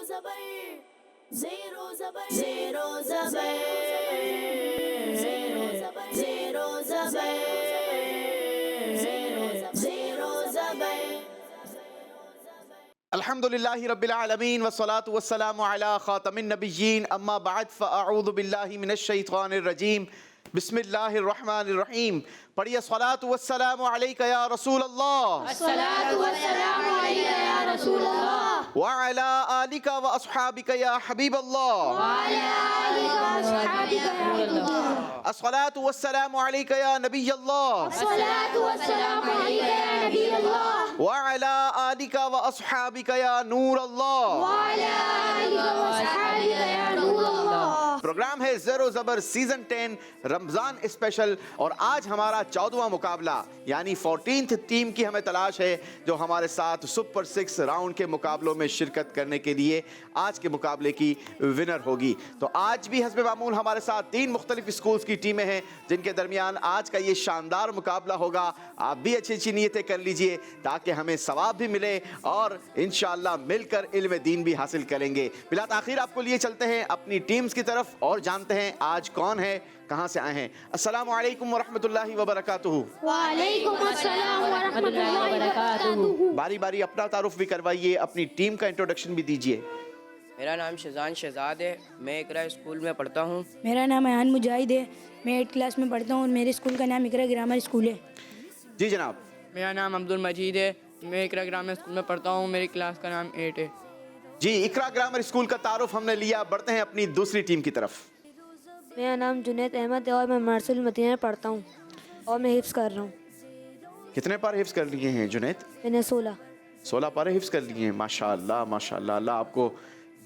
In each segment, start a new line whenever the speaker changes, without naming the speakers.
ज़बर ज़ेरो ज़बर ज़ेरो ज़बर ज़ेरो ज़बर ज़ेरो ज़बर ज़ेरो ज़बर।
अल्हम्दुलिल्लाहि रब्बिल आलमीन वस्सलातु वस्सलामु अला खातमिन नबिय्यीन अम्मा बाद फ़अऊज़ु बिल्लाहि मिनश शैतानिर रजीम बिस्मिल्लाहिर रहमानिर रहीम। पढ़िए सलातु वस्सलामु अलैका या रसूल अल्लाह
अस्सलातु वस्सलामु अलैका या रसूल अल्लाह
व अला आलिका व अस्हाबिका या हबीब अल्लाह
व अला आलिका व अस्हाबिका या अल्लाह।
अस्सलातु वस्सलामु अलैका या नबी अल्लाह
अस्सलातु वस्सलामु अलैका या नबी अल्लाह
व अला आलिका व अस्हाबिका या नूर अल्लाह।
व अला आलिका व अस्हाबिका या नूर अल्लाह।
प्रोग्राम है ज़ेरो ज़बर सीजन 10 रमज़ान स्पेशल और आज हमारा 14वां मुकाबला यानी 14th टीम की हमें तलाश है जो हमारे साथ सुपर 6 राउंड के मुकाबलों में शिरकत करने के लिए आज के मुकाबले की विनर होगी। तो आज भी हस्बे मामूल हमारे साथ 3 मुख्तलिफ स्कूल्स की टीमें हैं जिनके दरमियान आज का ये शानदार मुकाबला होगा। आप भी अच्छी अच्छी नीयतें कर लीजिए ताकि हमें सवाब भी मिले और इंशाअल्लाह मिलकर इल्म दीन भी हासिल करेंगे। बिला ताखीर आपको लिए चलते हैं अपनी टीम्स की तरफ और जानते हैं आज कौन है, कहां से आए हैं। अस्सलामु अलैकुम व रहमतुल्लाहि व बरकातुहू।
वालेकुम अस्सलाम व रहमतुल्लाहि व बरकातुहू।
बारी बारी अपना तारुफ भी करवाइए, अपनी टीम का इंट्रोडक्शन भी दीजिए।
मेरा नाम शहजान शहजाद है, मैं इकरा स्कूल में पढ़ता हूँ।
मेरा नाम अयान मुजाहिद है, मैं 8th क्लास में पढ़ता हूँ और मेरे स्कूल का नाम इकरा ग्रामर स्कूल है।
जी जनाब।
मेरा नाम अब्दुल मजीद है, मैं इकरा ग्रामर स्कूल में पढ़ता हूँ, मेरी क्लास का नाम 8 है।
जी इकरा ग्रामर स्कूल का तारुफ हमने लिया, बढ़ते हैं अपनी दूसरी टीम की तरफ।
मेरा नाम जुनैद अहमद है और मैं मरसुल मदीना में पढ़ता हूँ और मैं हिफ्ज़ कर रहा हूँ।
कितने पारे हिफ्ज़ कर लिए हैं जुनैद?
मैंने
16 पारे हिफ्ज़ कर लिए हैं। माशाअल्लाह माशाअल्लाह। अल्लाह आपको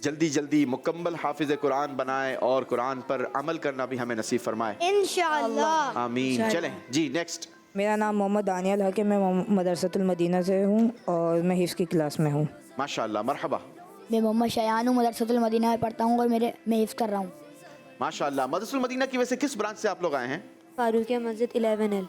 जल्दी जल्दी मुकम्मल हाफिज़ कुरान बनाए और कुरान पर अमल करना भी हमें नसीब फरमाए
इंशाअल्लाह।
आमीन। चलें जी नेक्स्ट।
मेरा नाम मोहम्मद दानियल हक है, मैं मदरसतुल मदीना से हूँ और मैं हिफ्ज़ की क्लास में हूँ।
माशाअल्लाह मरहबा।
मैं मोहम्मद शयान हूँ, मदरसतुल मदीना में पढ़ता हूँ और मैं हिफ्ज़ कर रहा हूँ।
माशाअल्लाह। मदरसतुल मदीना की वैसे किस ब्रांच से आप लोग आए हैं?
फारूकिया मस्जिद 11L।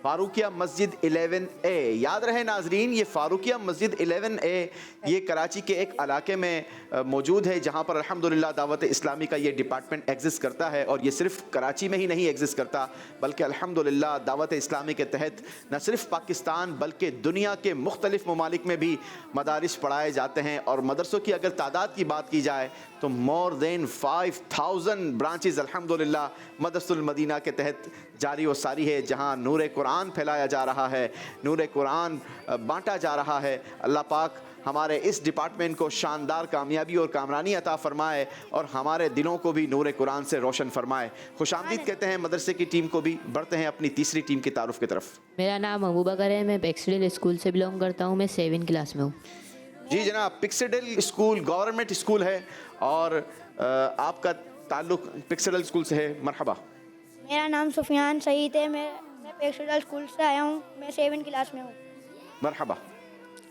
फारूकिया मस्जिद 11A। याद रहे नाजरीन, ये फारूकिया मस्जिद 11A ये कराची के एक इलाके में मौजूद है जहाँ पर अल्हम्दुलिल्लाह दावत इस्लामी का ये डिपार्टमेंट एग्जिस्ट करता है। और ये सिर्फ कराची में ही नहीं एग्जिस्ट करता बल्कि अल्हम्दुलिल्लाह दावत इस्लामी के तहत न सिर्फ पाकिस्तान बल्कि दुनिया के मुख्तलिफ ममालिक में भी मदारिस पढ़ाए जाते हैं। और मदरसों की अगर तादाद की बात की जाए तो मोर देन 5000 ब्रांचेस अल्हम्दुलिल्लाह मदरसतुल मदीना के तहत जारी व सारी है जहाँ नूर कुरान फैलाया जा रहा है, नूर कुरान बांटा जा रहा है। अल्लाह पाक हमारे इस डिपार्टमेंट को शानदार कामयाबी और कामरानी अता फरमाए और हमारे दिलों को भी नूर कुरान से रोशन फरमाए। खुशामदीद कहते हैं मदरसे की टीम को भी। बढ़ते हैं अपनी तीसरी टीम की तारुफ की तरफ।
मेरा नाम अबू बकर है, मैं पिक्सडेल स्कूल से बिलोंग करता हूँ, मैं 7th क्लास में हूँ।
जी जनाब। पिक्सडेल स्कूल गवर्नमेंट स्कूल है और आपका ताल्लुक़ पिक्सडेल स्कूल से है। मरहबा।
मेरा नाम सुफियान सईद है, मैं पिक्सडेल स्कूल से आया हूँ, मैं 7th क्लास में हूँ।
मरहबा।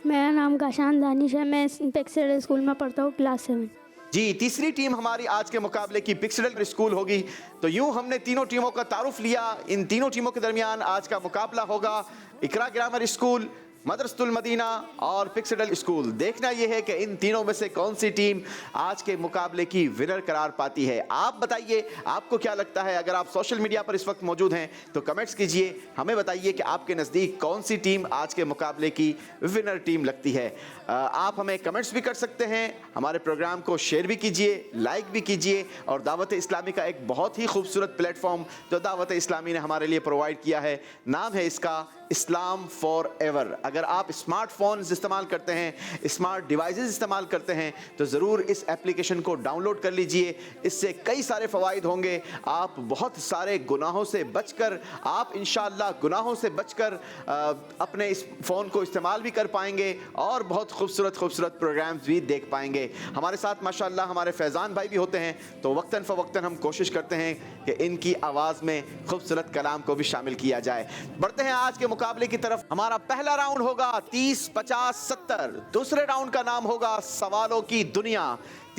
मेरा नाम काशान दानिश है, मैं पिक्सडेल स्कूल में पढ़ता हूँ, क्लास 7।
जी तीसरी टीम हमारी आज के मुकाबले की पिक्सडेल स्कूल होगी। तो यूं हमने तीनों टीमों का तारुफ लिया। इन तीनों टीमों के दरमियान आज का मुकाबला होगा इकरा ग्रामर स्कूल, मदरसतुल मदीना और पिक्सडेल स्कूल। देखना यह है कि इन तीनों में से कौन सी टीम आज के मुकाबले की विनर करार पाती है। आप बताइए आपको क्या लगता है। अगर आप सोशल मीडिया पर इस वक्त मौजूद हैं तो कमेंट्स कीजिए, हमें बताइए कि आपके नज़दीक कौन सी टीम आज के मुकाबले की विनर टीम लगती है। आप हमें कमेंट्स भी कर सकते हैं, हमारे प्रोग्राम को शेयर भी कीजिए, लाइक भी कीजिए। और दावत इस्लामी का एक बहुत ही खूबसूरत प्लेटफॉर्म जो दावत इस्लामी ने हमारे लिए प्रोवाइड किया है, नाम है इसका इस्लाम फॉर एवर। अगर आप स्मार्टफोन्स इस्तेमाल करते हैं, स्मार्ट डिवाइसेस इस्तेमाल करते हैं तो ज़रूर इस एप्लीकेशन को डाउनलोड कर लीजिए। इससे कई सारे फ़वाइद होंगे। आप बहुत सारे गुनाहों से बचकर, आप इंशाअल्लाह गुनाहों से बचकर अपने इस फ़ोन को इस्तेमाल भी कर पाएंगे और बहुत खूबसूरत खूबसूरत प्रोग्राम्स भी देख पाएंगे। हमारे साथ माशाअल्लाह हमारे फैज़ान भाई भी होते हैं तो वक्तन फ़वक्तन हम कोशिश करते हैं कि इनकी आवाज़ में खूबसूरत कलाम को भी शामिल किया जाए। बढ़ते हैं आज के मुकाबले की तरफ। हमारा पहला राउंड होगा 30, 50, 70। दूसरे राउंड का नाम होगा सवालों की दुनिया।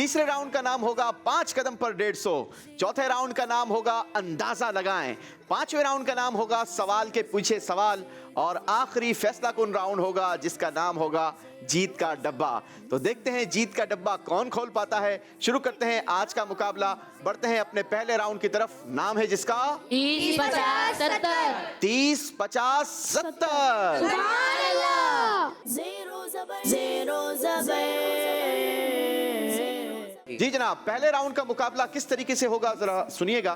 तीसरे राउंड का नाम होगा 5 कदम पर 150। चौथे राउंड का नाम होगा अंदाजा लगाएं। पांचवें राउंड का नाम होगा सवाल के पूछे सवाल। और आखिरी फैसला कुन राउंड होगा जिसका नाम होगा जीत का डब्बा। तो देखते हैं जीत का डब्बा कौन खोल पाता है। शुरू करते हैं आज का मुकाबला। बढ़ते हैं अपने पहले राउंड की तरफ। नाम है जिसका
30, 50, 70।
30, 50, 70।
Zero Zabar, Zero Zabar.
जी जनाब, पहले राउंड का मुकाबला किस तरीके से होगा जरा सुनिएगा।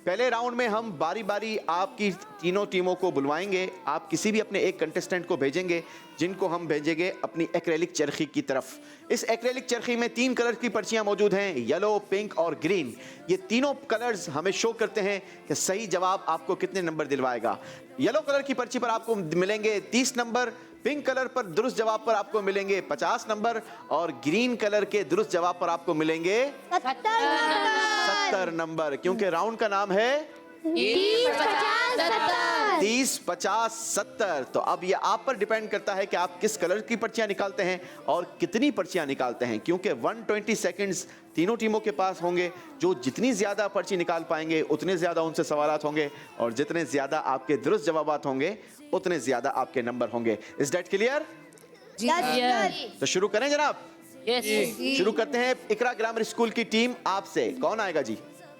पहले राउंड में हम बारी बारी आपकी तीनों टीमों को बुलवाएंगे। आप किसी भी अपने एक कंटेस्टेंट को भेजेंगे जिनको हम भेजेंगे अपनी एक्रेलिक चरखी की तरफ। इस एक्रेलिक चरखी में 3 कलर की पर्चियां मौजूद हैं, येलो, पिंक और ग्रीन। ये तीनों कलर्स हमें शो करते हैं कि सही जवाब आपको कितने नंबर दिलवाएगा। येलो कलर की पर्ची पर आपको मिलेंगे 30 नंबर, पिंक कलर पर दुरुस्त जवाब पर आपको मिलेंगे 50 नंबर और ग्रीन कलर के दुरुस्त जवाब पर आपको मिलेंगे 70 नंबर। क्योंकि राउंड का नाम है
30, 50, 70।
30, 50, 70। तो अब ये आप पर डिपेंड करता है कि आप किस कलर की पर्चियां निकालते हैं और कितनी पर्चियां निकालते हैं। क्योंकि 120 सेकंड्स तीनों टीमों के पास होंगे। जो जितनी ज्यादा पर्ची निकाल पाएंगे उतने ज्यादा उनसे सवालात होंगे और जितने ज्यादा आपके दुरुस्त जवाबात होंगे उतने ज्यादा आपके नंबर होंगे। Is that clear? तो शुरू करें जनाब। शुरू करते हैं इकरा ग्रामर स्कूल की टीम आपसे। कौन आएगा जी?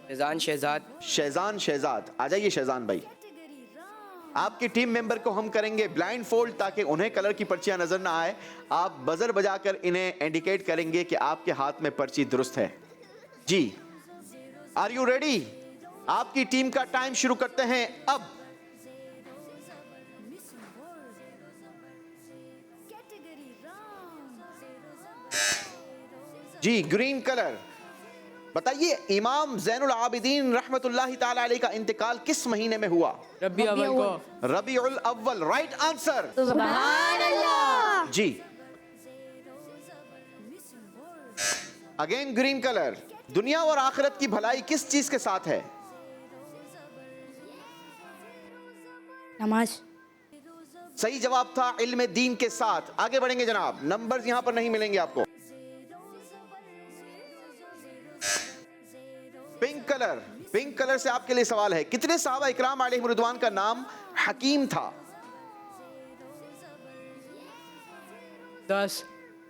शहजान शहजाद।
शहजान शहजाद आ जाइए। शहजान भाई, आपकी टीम मेंबर को हम करेंगे ब्लाइंड फोल्ड ताकि उन्हें कलर की पर्चियां नजर ना आए। आप बजर बजाकर इन्हें इंडिकेट करेंगे कि आपके हाथ में पर्ची दुरुस्त है। जी, आर यू रेडी? आपकी टीम का टाइम शुरू करते हैं अब। जी, ग्रीन कलर। बताइए, इमाम ज़ैनुल आबिदीन रहमतुल्लाहि ताला अलैहि का इंतकाल किस महीने में हुआ?
रबी अव्वल को।
रबीउल अव्वल। Right answer.
सुभान अल्लाह।
जी, अगेन ग्रीन कलर। दुनिया और आखिरत की भलाई किस चीज के साथ है?
नमाज।
सही जवाब था इल्म दीन के साथ। आगे बढ़ेंगे जनाब, नंबर्स यहां पर नहीं मिलेंगे आपको। Pink colour. पिंक कलर से आपके लिए सवाल है, कितने सहाबा इकराम अलैहिम रिदवान का नाम हकीम था?
10।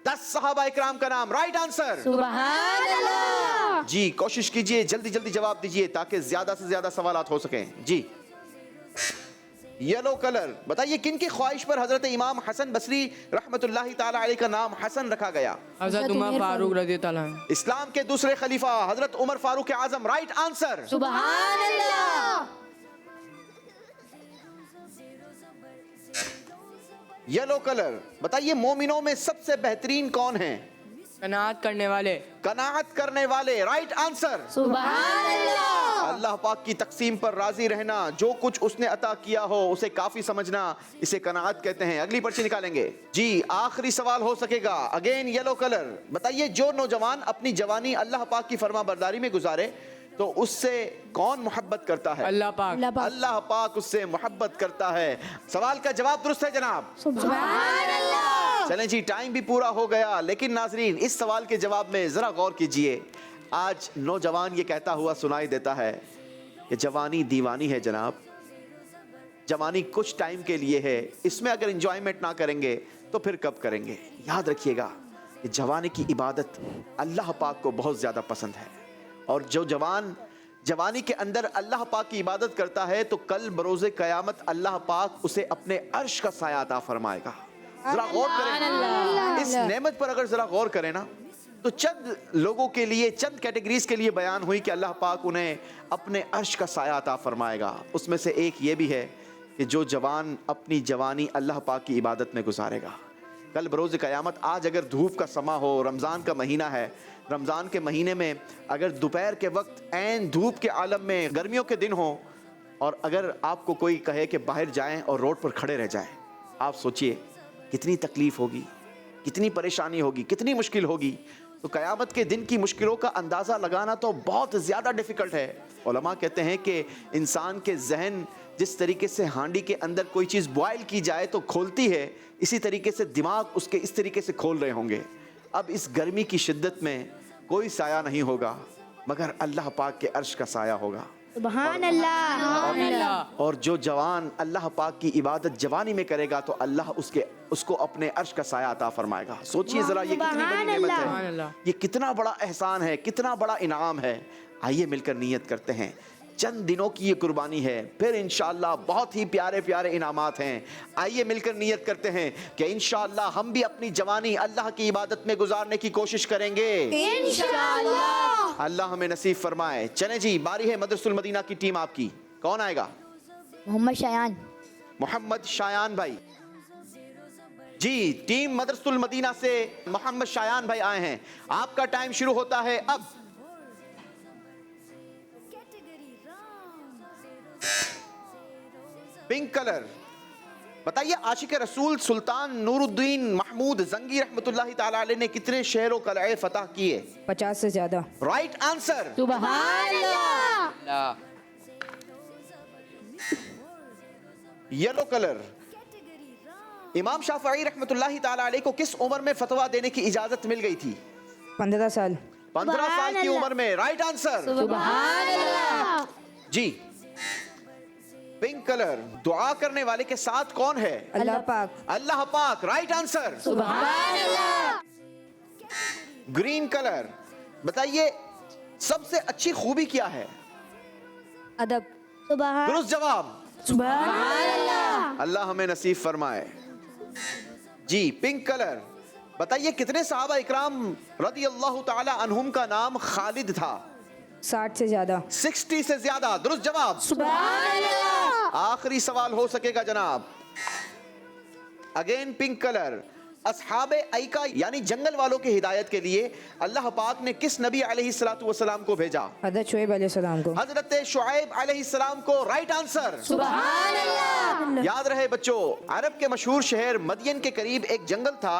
10 सहाबा इकराम का नाम। Right answer.
सुभान अल्लाह।
जी, कोशिश कीजिए जल्दी जल्दी जवाब दीजिए ताकि ज्यादा से ज्यादा सवालात हो सकें। जी, येलो कलर। बताइए, किन की ख्वाहिश पर हजरत इमाम हसन बसरी रहमतुल्लाहि ताला अलैहि का नाम हसन रखा गया?
हज़रत उमर फारूक रज़ी अल्लाह अन्हु।
इस्लाम के दूसरे खलीफा हजरत उमर फारूक आजम। Right answer.
सुभान अल्लाह।
Yellow colour. बताइए, मोमिनों में सबसे बेहतरीन कौन है?
कनाअत करने वाले।
कनाअत करने वाले। Right answer.
सुभान अल्लाह।
अल्लाह पाक की तकसीम पर राजी रहना, जो कुछ उसने अता किया हो उसे काफी समझना, इसे कनाअत कहते हैं। अगली पर्ची निकालेंगे। जी, आखिरी सवाल हो सकेगा। Again yellow colour. बताइए, जो नौजवान अपनी जवानी अल्लाह पाक की फरमाबरदारी में गुजारे तो उससे कौन मोहब्बत करता है?
अल्लाह पाक।
अल्लाह पाक उससे मोहब्बत करता है। सवाल का जवाब दुरुस्त है जनाब।
सुभान अल्लाह।
चलें जी, टाइम भी पूरा हो गया, लेकिन नाजरीन इस सवाल के जवाब में जरा गौर कीजिए। आज नौजवान ये कहता हुआ सुनाई देता है कि जवानी दीवानी है जनाब, जवानी कुछ टाइम के लिए है, इसमें अगर एंजॉयमेंट ना करेंगे तो फिर कब करेंगे? याद रखिएगा कि जवानी की इबादत अल्लाह पाक को बहुत ज़्यादा पसंद है और जो जवान जवानी के अंदर अल्लाह पाक की इबादत करता है तो कल बरोज़े क़यामत अल्लाह पाक उसे अपने अर्श का साया अता फरमाएगा। जरा गौर करें इस नेमत पर, अगर जरा गौर करें ना तो चंद लोगों के लिए, चंद कैटेगरीज के लिए बयान हुई कि अल्लाह पाक उन्हें अपने अर्श का साया अता फरमाएगा। उसमें से एक ये भी है कि जो जवान अपनी जवानी अल्लाह पाक की इबादत में गुजारेगा, कल बरोज़ क़यामत, आज अगर धूप का समा हो, रमज़ान का महीना है, रमज़ान के महीने में अगर दोपहर के वक्त ऐन धूप के आलम में गर्मियों के दिन हो और अगर आपको कोई कहे कि बाहर जाएं और रोड पर खड़े रह जाएं, आप सोचिए कितनी तकलीफ़ होगी, कितनी परेशानी होगी, कितनी मुश्किल होगी। तो क़यामत के दिन की मुश्किलों का अंदाज़ा लगाना तो बहुत ज़्यादा डिफ़िकल्ट है। उलमा कहते हैं कि इंसान के जहन जिस तरीके से हांडी के अंदर कोई चीज़ बॉयल की जाए तो खोलती है, इसी तरीके से दिमाग उसके इस तरीके से खोल रहे होंगे। अब इस गर्मी की शिद्दत में कोई साया नहीं होगा मगर अल्लाह पाक के अर्श का साया होगा।
सुभान अल्लाह।
और जो जवान अल्लाह पाक की इबादत जवानी में करेगा तो अल्लाह उसको अपने अर्श का साया अता फरमाएगा। सोचिए जरा, ये कितनी बड़ी नेमत है, ये कितना बड़ा एहसान है, कितना बड़ा इनाम है। आइए मिलकर नियत करते हैं, चंद दिनों की ये कुर्बानी है, फिर इंशाअल्लाह बहुत ही प्यारे प्यारे इनामात हैं। आइए मिलकर नियत करते हैं कि इंशाअल्लाह हम भी अपनी जवानी अल्लाह की इबादत में गुजारने की कोशिश करेंगे इंशाअल्लाह। अल्लाह हमें नसीब फरमाए। चलें जी, बारी है मदरसतुल मदीना की टीम आपकी। कौन आएगा?
मोहम्मद शायान।
मोहम्मद शायान भाई जी, टीम मदरसतुल मदीना से मोहम्मद शायान भाई आए हैं। आपका टाइम शुरू होता है अब। पिंक कलर, बताइए आशिक रसूल सुल्तान नूरुद्दीन महमूद जंगी रहमतुल्लाहि ताला अलैह ने कितने शहरों कलए फतह किए?
50 से ज़्यादा।
Right answer.
सुभान अल्लाह।
येलो कलर, इमाम शाफई रहमतुल्लाहि ताला अलैह को किस उम्र में फतवा देने की इजाजत मिल गई थी?
15 साल।
15 साल की उम्र में। Right answer.
सुभान अल्लाह।
जी। पिंक कलर, दुआ करने वाले के साथ कौन है?
अल्लाह पाक।
अल्लाह पाक। Right answer.
सुभान अल्लाह।
ग्रीन कलर, बताइए सबसे अच्छी खूबी क्या है?
अदब।
सुभान
दुरुस्त जवाब।
अल्लाह।
अल्लाह हमें नसीब फरमाए। जी, पिंक कलर, बताइए कितने सहाबा इकराम रदी अल्लाह ताला अन्हुम का नाम खालिद था?
60 से ज़्यादा।
60 से ज्यादा। दुरुस्त जवाब। आखिरी सवाल हो सकेगा जनाब। अगेन पिंक कलर, असहाबे ऐका यानी जंगल वालों की हिदायत के लिए अल्लाह पाक ने किस नबी अलैहिस्सलातु वस्सलाम को भेजा?
हज़रत शुएब अलैहिस्सलाम को।
हजरत शुएब अलैहिस्सलाम को। Right answer.
सुभान अल्लाह।
याद रहे बच्चों, अरब के मशहूर शहर मदियन के करीब एक जंगल था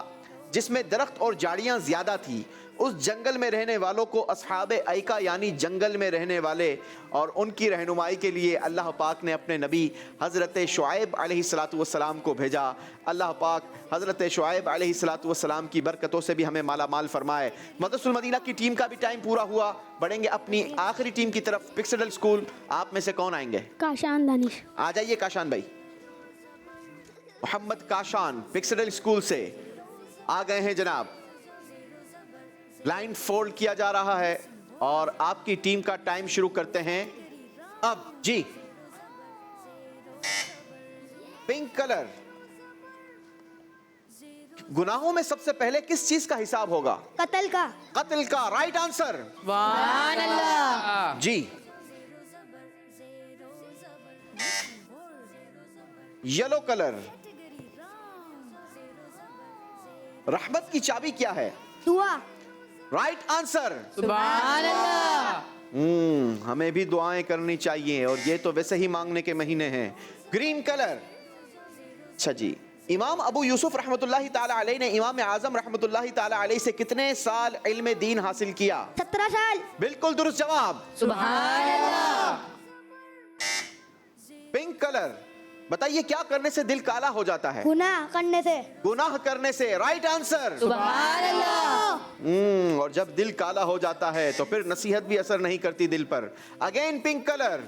जिसमें दरख्त और झाड़ियां ज्यादा थी। उस जंगल में रहने वालों को असहाबे ऐका यानी जंगल में रहने वाले और उनकी रहनुमाई के लिए अल्लाह पाक ने अपने नबी हज़रत शुएब अलैहिस्सलातु वस्सलाम को भेजा। अल्लाह पाक हज़रत शुएब अलैहिस्सलातु वस्सलाम की बरकतों से भी हमें माला माल फरमाए। मदरसतुल मदीना की टीम का भी टाइम पूरा हुआ, बढ़ेंगे अपनी आखिरी टीम की तरफ। पिक्सडल स्कूल, आप में से कौन आएंगे?
काशान दानिश।
आ जाइए काशान भाई। मोहम्मद काशान पिक्सडल स्कूल से आ गए हैं जनाब। लाइन फोल्ड किया जा रहा है और आपकी टीम का टाइम शुरू करते हैं अब। जी, पिंक कलर, गुनाहों में सबसे पहले किस चीज का हिसाब होगा?
कत्ल का।
कत्ल का। Right answer.
सुभान अल्लाह।
जी। येलो कलर, रहमत की चाबी क्या है?
दुआ।
Right answer.
सुभान अल्लाह।
हमें भी दुआएं करनी चाहिए और ये तो वैसे ही मांगने के महीने हैं। ग्रीन कलर, अच्छा जी, इमाम अबू यूसुफ रहमतुल्लाहि ताला अलैह ने इमाम आजम रहमतुल्लाहि ताला अलैह से कितने साल इल्म दीन हासिल किया?
17 साल।
बिल्कुल दुरुस्त जवाब।
सुभान अल्लाह।
पिंक कलर, बताइए क्या करने से दिल काला हो जाता है?
गुनाह करने से।
गुनाह करने से। Right answer.
सुभान अल्लाह।
और जब दिल काला हो जाता है तो फिर नसीहत भी असर नहीं करती दिल पर। अगेन पिंक कलर,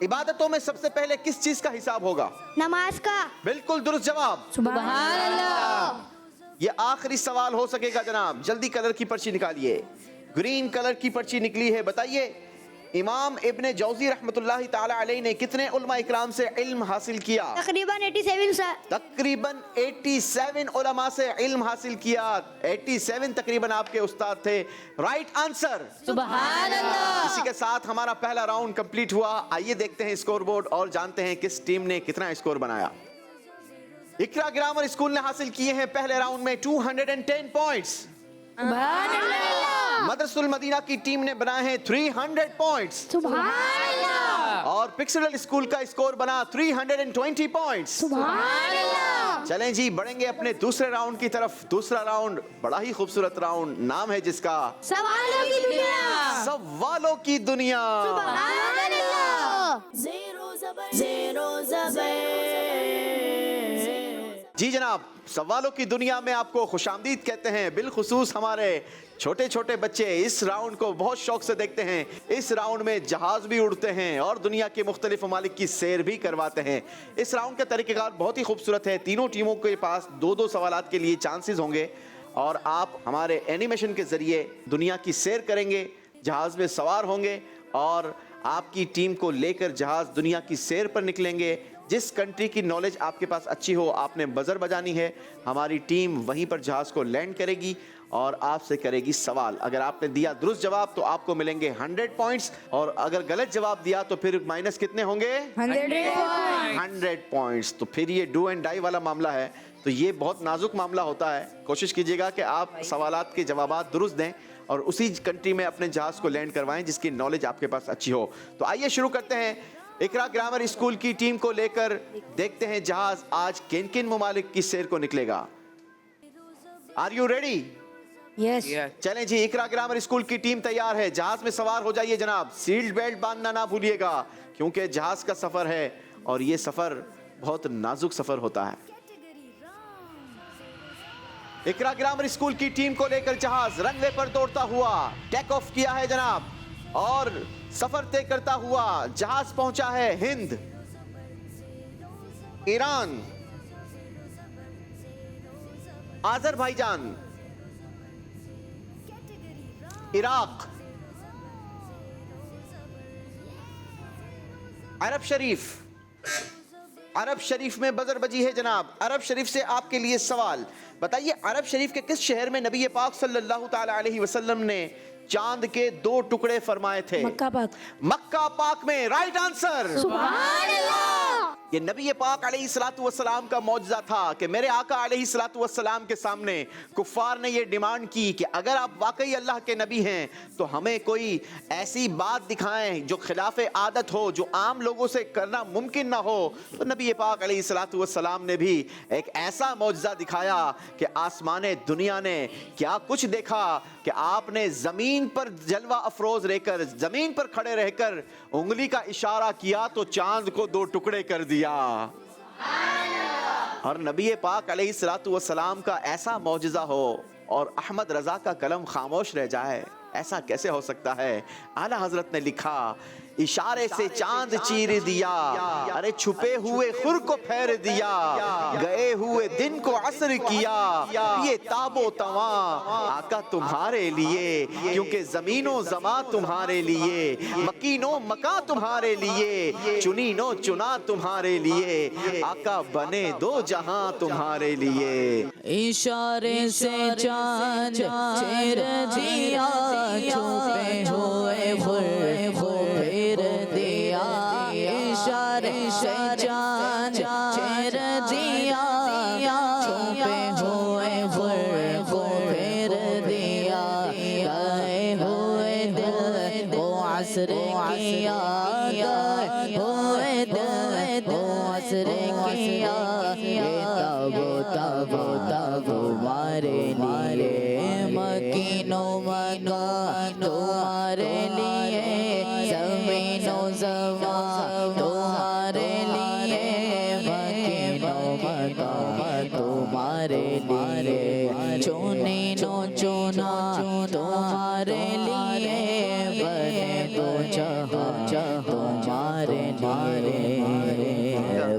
इबादतों में सबसे पहले किस चीज का हिसाब होगा?
नमाज का।
बिल्कुल दुरुस्त जवाब।
सुभान अल्लाह।
ये आखिरी सवाल हो सकेगा जनाब, जल्दी कलर की पर्ची निकालिए। ग्रीन कलर की पर्ची निकली है। बताइए इमाम इब्ने जौजी रहमतुल्लाहि ताला अलैह ने कितने उलमा इकराम से इल्म हासिल किया?
तकरीबन 87 साल।
तकरीबन 87 उलमा से इल्म हासिल किया। 87 तकरीबन आपके उस्ताद थे। Right answer.
सुभान अल्लाह।
इसी के साथ हमारा पहला राउंड कंप्लीट हुआ। आइए देखते हैं स्कोर बोर्ड और जानते हैं किस टीम ने कितना स्कोर बनाया। इकरा ग्रामर स्कूल ने हासिल किए हैं पहले राउंड में 210 पॉइंट्स।
सुभान अल्लाह।
मदरसतुल मदीना की टीम ने बनाए हैं 300 पॉइंट्स।
सुभान अल्लाह।
और पिक्सडल स्कूल का स्कोर बना 320 पॉइंट्स।
सुभान अल्लाह।
चलें जी, बढ़ेंगे अपने दूसरे राउंड की तरफ। दूसरा राउंड बड़ा ही खूबसूरत राउंड, नाम है जिसका
सवालों की दुनिया।
सवालों की दुनिया।
सुभान अल्लाह।
Zero Zabar.
जी जनाब, सवालों की दुनिया में आपको खुशामदीद कहते हैं। बिलखुसूस हमारे छोटे छोटे बच्चे इस राउंड को बहुत शौक से देखते हैं। इस राउंड में जहाज भी उड़ते हैं और दुनिया के मुख्तलिफ ममालिक की सैर भी करवाते हैं। इस राउंड का तरीक़ेकार बहुत ही खूबसूरत है। तीनों टीमों के पास 2-2 सवालात के लिए चांसेस होंगे और आप हमारे एनिमेशन के ज़रिए दुनिया की सैर करेंगे, जहाज़ में सवार होंगे और आपकी टीम को लेकर जहाज़ दुनिया की सैर पर निकलेंगे। जिस कंट्री की नॉलेज आपके पास अच्छी हो आपने बज़र बजानी है। हमारी टीम वहीं पर जहाज़ को लैंड करेगी और आपसे करेगी सवाल। अगर आपने दिया दुरुस्त जवाब तो आपको मिलेंगे 100 पॉइंट्स और अगर गलत जवाब दिया तो फिर माइनस कितने होंगे? 100 पॉइंट्स। तो फिर ये डू एंड डाई वाला मामला है, तो ये बहुत नाजुक मामला होता है। कोशिश कीजिएगा कि आप सवालात के जवाबात दुरुस्त दें और उसी कंट्री में अपने जहाज़ को लैंड करवाएं जिसकी नॉलेज आपके पास अच्छी हो। तो आइए शुरू करते हैं। इकरा ग्रामर स्कूल की टीम को लेकर देखते हैं जहाज़ आज किन किन ममालिक की सैर को निकलेगा। Are you ready?
यस।
चलें जी, इकरा ग्रामर स्कूल की टीम तैयार है। जहाज में सवार हो जाइए जनाब। सीट बेल्ट बांधना ना भूलिएगा क्योंकि जहाज का सफर है और ये सफर बहुत नाजुक सफर होता है। इकरा ग्रामर स्कूल की टीम को लेकर जहाज रनवे पर दौड़ता हुआ टेक ऑफ किया है जनाब और सफर तय करता हुआ जहाज पहुंचा है हिंद, ईरान, आज़रबाईजान, इराक, अरब शरीफ। अरब शरीफ में बजर बजी है जनाब। अरब शरीफ से आपके लिए सवाल, बताइए अरब शरीफ के किस शहर में नबी पाक सल्लल्लाहु ताला अलैहि वसल्लम ने चांद के 2 टुकड़े फरमाए थे?
मक्का पाक।
मक्का पाक में। Right answer.
सुभान अल्लाह।
ये नबी पाक अलैहिस्सलातु वस्सलाम का मौजज़ा था कि मेरे आका अलैहिस्सलातु वस्सलाम के सामने कुफ़ार ने ये डिमांड की कि अगर आप वाकई अल्लाह के नबी हैं तो हमें कोई ऐसी बात दिखाएं जो खिलाफ़े आदत हो, जो आम लोगों से करना मुमकिन ना हो। तो नबी पाक अलैहिस्सलातु वस्सलाम ने भी एक ऐसा मौजज़ा दिखाया कि आसमान दुनिया ने क्या कुछ देखा कि आपने ज़मीन पर जलवा अफरोज़ रहकर, ज़मीन पर खड़े रहकर उंगली का इशारा किया तो चांद को 2 टुकड़े कर दिया। और नबी पाक अलैहिस्सलातु वस्सलाम का ऐसा मौजज़ा हो और अहमद रज़ा का कलम खामोश रह जाए, ऐसा कैसे हो सकता है? आला हजरत ने लिखा, इशारे से चांद चीर दिया, अरे छुपे हुए खुर को फेर दिया, गए हुए दिन को असर किया, ये ताबो तवा आका तुम्हारे लिए, क्योंकि जमीनो जमा तुम्हारे लिए, मकीनो मका तुम्हारे लिए, चुनीनो चुना तुम्हारे लिए, आका बने 2 जहां तुम्हारे लिए।
इशारे से चांद चीर दिया, छुपे हुए खुर को फेर दिया। इशारे से चांद चीर दिया, छुपे हुए खुर को फेर दिया। गए हुए दिल को असर किया, गए हुए दिल को असर किया। तबो तबो तबो मारे लिए, मकीनो मका तुम्हारे लिए, ज़मीनो ज़मा तुम्हारे लिए, मकीनो मका तुम्हारे लिए, चुनीनो चुना तुम्हारे लिए, बने 2 जहां तुम्हारे लिए।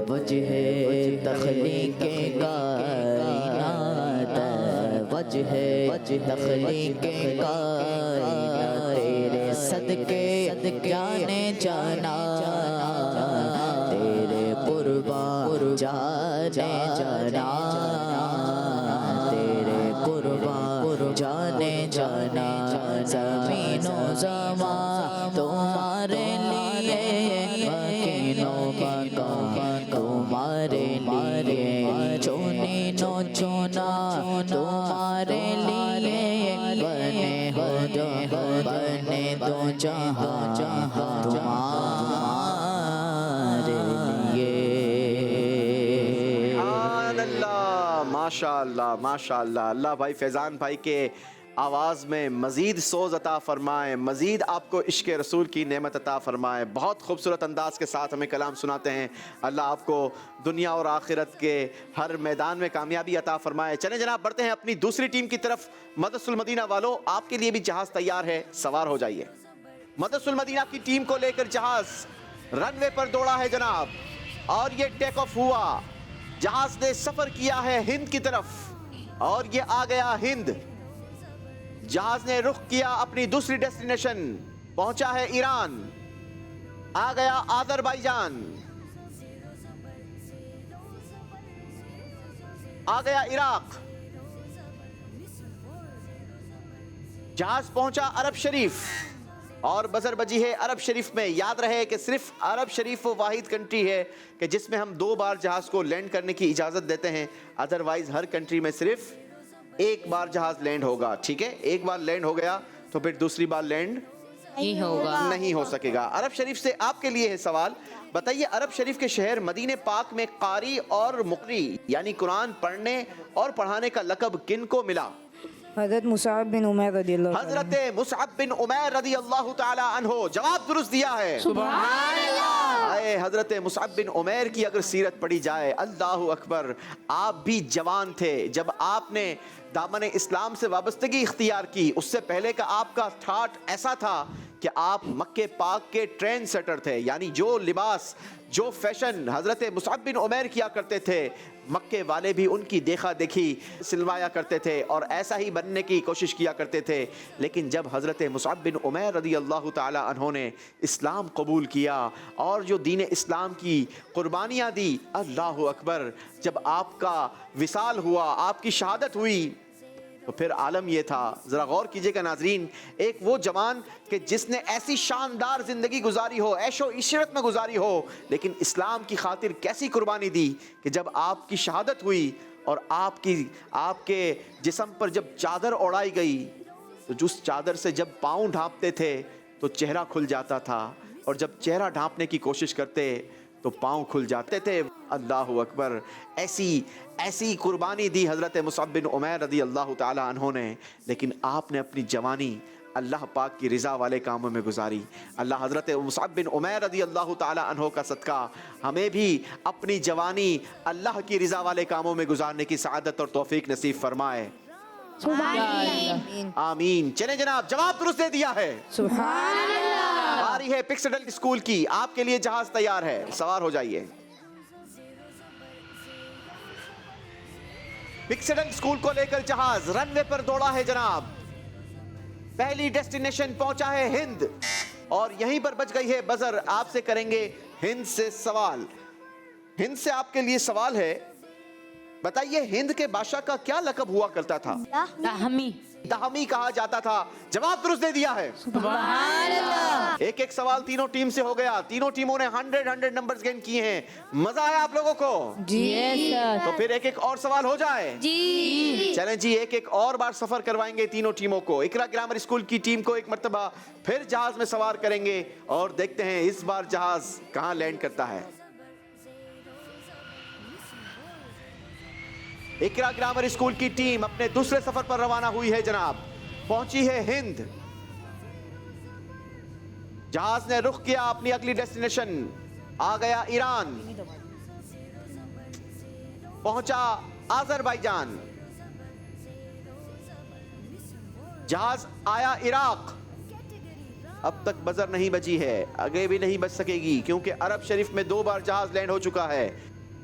वजह तख्लीक कायनात, वजह तख्लीक कायनात, तेरे सदके जाने जाना, तेरे कुर्बान जाने जाना, तेरे कुर्बान जाने जाना। ज़मीनो ज़मा तुम्हारे लिए, मकीनो मका तुम्हारे लिए, चुनीनो चुना तुम्हारे लिए, बने 2 जहां तुम्हारे लिए।
माशाअल्लाह माशाअल्लाह। अल्लाह भाई फैज़ान भाई के आवाज़ में मज़ीद सोज़ अता फ़रमाए, मज़ीद आपको इश्क़ रसूल की नेमत अता फ़रमाए। बहुत खूबसूरत अंदाज़ के साथ हमें कलाम सुनाते हैं। अल्लाह आपको दुनिया और आखिरत के हर मैदान में कामयाबी अता फ़रमाए। चलें जनाब, बढ़ते हैं अपनी दूसरी टीम की तरफ। मदरसतुल मदीना वालों, आपके लिए भी जहाज़ तैयार है, सवार हो जाइए। मदरसतुल मदीना की टीम को लेकर जहाज़ रनवे पर दौड़ा है जनाब, और ये टेक ऑफ हुआ। जहाज़ ने सफ़र किया है हिंद की तरफ, और ये आ गया हिंद। जहाज ने रुख किया अपनी दूसरी डेस्टिनेशन, पहुंचा है ईरान, आ गया आज़रबाईजान, आ गया इराक। जहाज पहुंचा अरब शरीफ, और बजर बजी है अरब शरीफ में। याद रहे कि सिर्फ अरब शरीफ वो वाहिद कंट्री है कि जिसमें हम 2 बार जहाज को लैंड करने की इजाजत देते हैं। अदरवाइज हर कंट्री में सिर्फ 1 बार जहाज लैंड होगा। ठीक है, 1 बार लैंड हो गया तो फिर दूसरी बार लैंड नहीं हो सकेगा। अरब शरीफ से आपके लिए है सवाल, बताइए अरब शरीफ के शहर मदीने पाक में कारी और मुकरी यानी कुरान पढ़ने और पढ़ाने का लक़ब किन को मिला?
हज़रत मुसअब बिन उमैर रज़ियल्लाहु ताला
हजरत मुसअब बिन उमैर रज़ियल्लाहु ताला अन्हो। जवाब दुरुस्त दिया है, सुभान अल्लाह। आए हजरत मुसअब बिन उमैर की अगर सीरत पढ़ी जाए, अल्लाहु अकबर, आप भी जवान थे जब आपने दामन इस्लाम से वाबस्तगी इख्तियार की। उससे पहले का आपका ठाट ऐसा था कि आप मक्के पाक के ट्रेंड सेटर थे, यानी जो लिबास जो फैशन हजरत मुसअब बिन उमैर किया करते थे, मक्के वाले भी उनकी देखा देखी सिलवाया करते थे और ऐसा ही बनने की कोशिश किया करते थे। लेकिन जब हज़रत मुसअब बिन उमैर रज़ियल्लाहु ताला अन्हो ने इस्लाम कबूल किया और जो दीन इस्लाम की कुर्बानियाँ दी, अल्लाहु अकबर, जब आपका विसाल हुआ, आपकी शहादत हुई, तो फिर आलम ये था। ज़रा गौर कीजिएगा नाजरीन, एक वो जवान कि जिसने ऐसी शानदार ज़िंदगी गुजारी हो, ऐशो इशरत में गुजारी हो, लेकिन इस्लाम की खातिर कैसी कुर्बानी दी कि जब आपकी शहादत हुई और आपके जिस्म पर जब चादर ओढ़ाई गई, तो जिस चादर से जब पाँव ढांपते थे तो चेहरा खुल जाता था, और जब चेहरा ढांपने की कोशिश करते तो पाँव खुल जाते थे। अल्लाहु अकबर, ऐसी कुर्बानी दी हज़रत मुसअब बिन उमैर रज़ियल्लाहु ताला अन्हो ने। लेकिन आपने अपनी जवानी अल्लाह पाक की रज़ा वाले कामों में गुजारी। अल्लाह हज़रत मुसअब बिन उमैर रज़ियल्लाहु ताला अन्हो का सदका हमें भी अपनी जवानी अल्लाह की रज़ा वाले कामों में गुजारने की सआदत और तौफीक नसीब फरमाए, आमीन। चले जनाब, जवाब दुरुस्त दे दिया है, सुभान अल्लाह। बारी है पिक्सडल स्कूल की, आपके लिए जहाज तैयार है, सवार हो जाइए। पिक्सडल स्कूल को लेकर जहाज रनवे पर दौड़ा है जनाब। पहली डेस्टिनेशन पहुंचा है हिंद, और यहीं पर बच गई है बजर। आपसे करेंगे हिंद से सवाल। हिंद से आपके लिए सवाल है, बताइए हिंद के बादशाह का क्या लक़ब हुआ करता था? दहमी कहा जाता था। जवाब दुरुस्त दे दिया है, सुभान अल्लाह। एक सवाल तीनों टीम से हो गया। तीनों टीमों ने 100 नंबर्स गेन किए हैं। मजा आया आप लोगों को?
जी
तो फिर एक और सवाल हो जाए जी। चलें जी, एक और बार सफर करवाएंगे तीनों टीमों को। इकरा ग्रामर स्कूल की टीम को एक मर्तबा फिर जहाज में सवार करेंगे और देखते हैं इस बार जहाज कहां लैंड करता है। इकरा ग्रामर स्कूल की टीम अपने दूसरे सफर पर रवाना हुई है जनाब। पहुंची है हिंद। जहाज ने रुख किया अपनी अगली डेस्टिनेशन, आ गया ईरान, पहुंचा आज़रबाईजान, जहाज आया इराक। अब तक बजर नहीं बजी है, आगे भी नहीं बच सकेगी क्योंकि अरब शरीफ में 2 बार जहाज लैंड हो चुका है।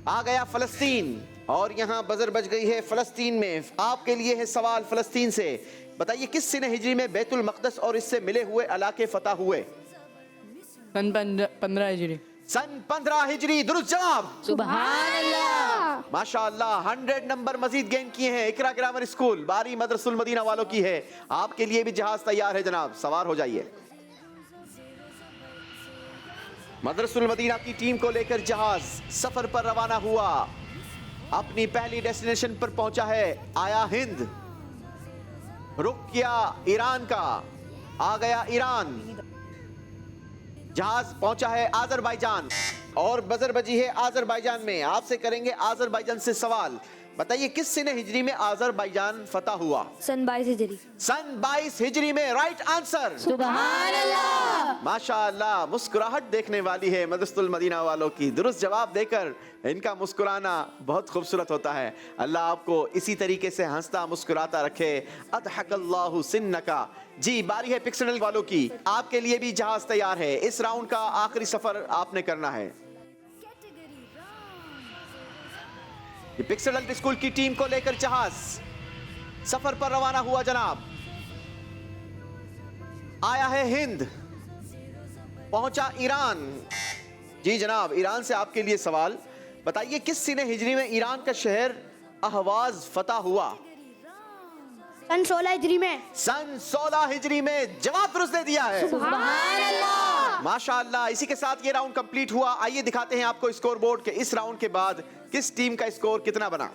आ गया फलस्तीन, और यहां बजर बज गई है फलस्तीन में। आपके लिए है सवाल फलस्तीन से, बताइए किस सिने हिजरी में बैतुल मक़दस और इससे मिले हुए इलाके फतह हुए?
सन 15 हिजरी।
सन 15 हिजरी, दुरुस्त जवाब,
सुभान अल्लाह।
माशाअल्लाह। 100 नंबर मजीद गेन किए हैं इकरा ग्रामर स्कूल। बारी मदरसतुल मदीना वालों की है। आपके लिए भी जहाज तैयार है जनाब, सवार हो जाइए। मदरसतुल मदीना की टीम को लेकर जहाज सफर पर रवाना हुआ। अपनी पहली डेस्टिनेशन पर पहुंचा है, आया हिंद, रुक किया ईरान का, आ गया ईरान। जहाज पहुंचा है आज़रबाईजान और बजर बजी है आज़रबाईजान में। आपसे करेंगे आज़रबाईजान से सवाल, बताइए किस सिने हिजरी में आज़रबाईजान फतह हुआ?
सन 22 हिजरी।
सन 22 हिजरी में। Right answer.
सुभान अल्लाह।
माशाअल्लाह, मुस्कुराहट देखने वाली है मदरसतुल मदीना वालों की। दुरुस्त जवाब देकर इनका मुस्कुराना बहुत खूबसूरत होता है। अल्लाह आपको इसी तरीके से हंसता मुस्कुराता रखे। अदहकल्लाहु सिन्नका। जी, बारी है पिक्सेडल वालों की। आपके लिए भी जहाज तैयार है। इस राउंड का आखिरी सफर आपने करना है। ये पिक्सेडल स्कूल की टीम को लेकर जहाज सफर पर रवाना हुआ जनाब। आया है हिंद, पहुंचा ईरान। जी जनाब, ईरान से आपके लिए सवाल। बताइए किस सिने हिजरी में ईरान का शहर अहवाज फतह हुआ?
सन 16 हिजरी में।
सन 16 हिजरी में। जवाब दुरुस्त दे दिया है।
सुभान अल्लाह।
माशाअल्लाह। इसी के साथ ये राउंड कंप्लीट हुआ। आइए दिखाते हैं आपको स्कोर बोर्ड के इस राउंड के बाद किस टीम का स्कोर कितना बना।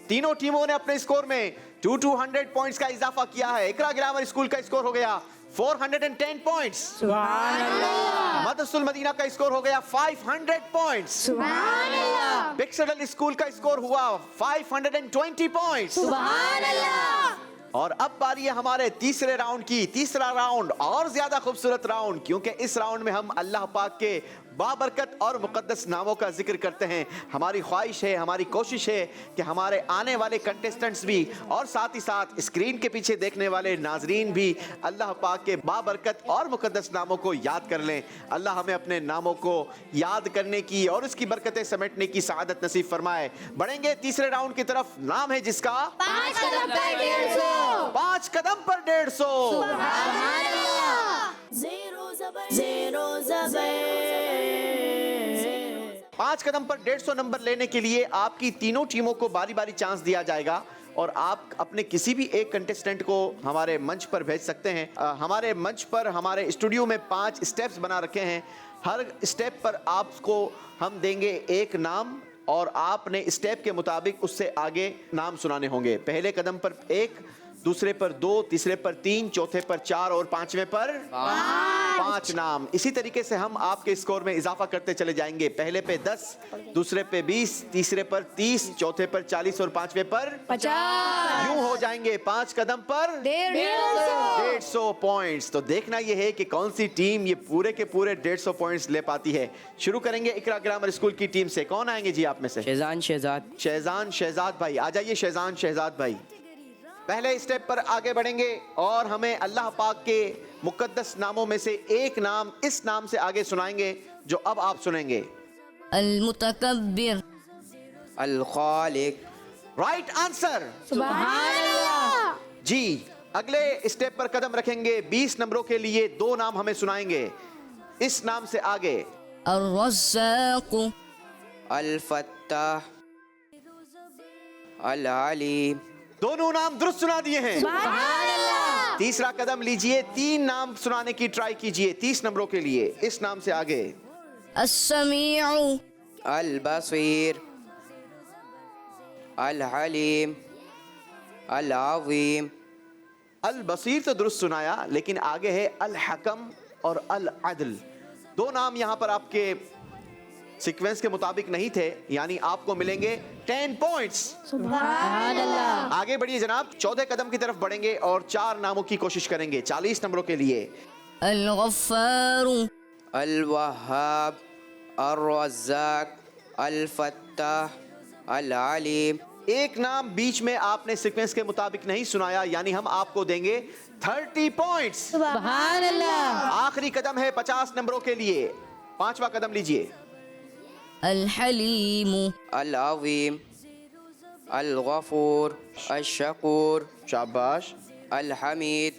तीनों टीमों ने अपने स्कोर में 200 पॉइंट्स का इजाफा किया है। इकरा ग्रामर स्कूल का स्कोर हो गया 410 पॉइंट्स।
सुभान अल्लाह।
मदरसतुल मदीना का स्कोर हो गया 500 पॉइंट्स।
सुभान अल्लाह।
पिक्सेडल स्कूल का स्कोर हुआ 520 पॉइंट्स।
सुभान अल्लाह।
और अब बारी है हमारे तीसरे राउंड की। तीसरा राउंड और ज्यादा खूबसूरत राउंड, क्योंकि इस राउंड में हम अल्लाह पाक के बाबरकत और मुकद्दस नामों का जिक्र करते हैं। हमारी ख्वाहिश है, हमारी कोशिश है कि हमारे आने वाले कंटेस्टेंट्स भी और साथ ही साथ स्क्रीन के पीछे देखने वाले नाजरीन भी अल्लाह पाक के बाबरकत और मुकद्दस नामों को याद कर लें। अल्लाह हमें अपने नामों को याद करने की और उसकी बरकतें समेटने की सआदत नसीब फरमाए। बढ़ेंगे तीसरे राउंड की तरफ। नाम है जिसका
5 कदम पर 150।
5 कदम पर 150।
सुभान अल्लाह। ज़ेरो ज़बर।
5 कदम पर 150 नंबर लेने के लिए आपकी तीनों टीमों को बारी बारी चांस दिया जाएगा और आप अपने किसी भी एक कंटेस्टेंट को हमारे मंच पर भेज सकते हैं। हमारे मंच पर हमारे स्टूडियो में 5 स्टेप्स बना रखे हैं। हर स्टेप पर आपको हम देंगे एक नाम और आपने स्टेप के मुताबिक उससे आगे नाम सुनाने होंगे। पहले कदम पर 1, दूसरे पर 2, तीसरे पर 3, चौथे पर 4 और पांचवें पर 5 नाम। इसी तरीके से हम आपके स्कोर में इजाफा करते चले जाएंगे। पहले पे 10, दूसरे पे 20, तीसरे पर 30, चौथे पर 40 और पांचवें पर
50।
यूं हो जाएंगे 5 कदम पर 150 पॉइंट्स। तो देखना यह है कि कौन सी टीम ये पूरे के पूरे 150 पॉइंट्स ले पाती है। शुरू करेंगे इकरा ग्रामर स्कूल की टीम से। कौन आएंगे जी आप में से?
शेजान शहजाद।
शहजान शहजाद भाई आ जाइए। शहजान शहजाद भाई पहले स्टेप पर आगे बढ़ेंगे और हमें अल्लाह पाक के मुकद्दस नामों में से एक नाम इस नाम से आगे सुनाएंगे जो अब आप सुनेंगे।
अल-मुतकब्बिर।
अल-खालिक।
Right answer.
सुभान अल्लाह।
जी, अगले स्टेप पर कदम रखेंगे। 20 नंबरों के लिए 2 नाम हमें सुनाएंगे इस नाम से आगे।
अर-रज़्ज़ाक़।
अल-फत्ताह। अल-अलीम।
दोनों नाम दुरुस्त सुना दिए हैं।
सुभान अल्लाह।
तीसरा कदम लीजिए। 3 नाम सुनाने की ट्राई कीजिए 30 नंबरों के लिए इस नाम से आगे।
अस-समीउ।
अल-बसीर। अल-हलीम। अल-अज़ीम।
अल बसीर तो दुरुस्त सुनाया, लेकिन आगे है अल हकम और अल अदल। 2 नाम यहाँ पर आपके सीक्वेंस के मुताबिक नहीं थे, यानी आपको मिलेंगे 10 पॉइंट्स।
सुभान अल्लाह।
आगे बढ़िए जनाब। 14 कदम की तरफ बढ़ेंगे और 4 नामों की कोशिश करेंगे 40 नंबरों के लिए।
अल-गफ्फार।
अल-वहाब। अर-रज़्ज़ाक। अल-फत्ताह। अल-अलीम।
एक नाम बीच में आपने सीक्वेंस के मुताबिक नहीं सुनाया, यानी हम आपको देंगे 30 पॉइंट्स।
सुभान अल्लाह।
आखिरी कदम है 50 नंबरों के लिए। 5वां कदम लीजिए।
अल-हलीम।
अल-अज़ीम। अल-गफूर। अल-शकूर।
शाबाश।
अल-हमीद।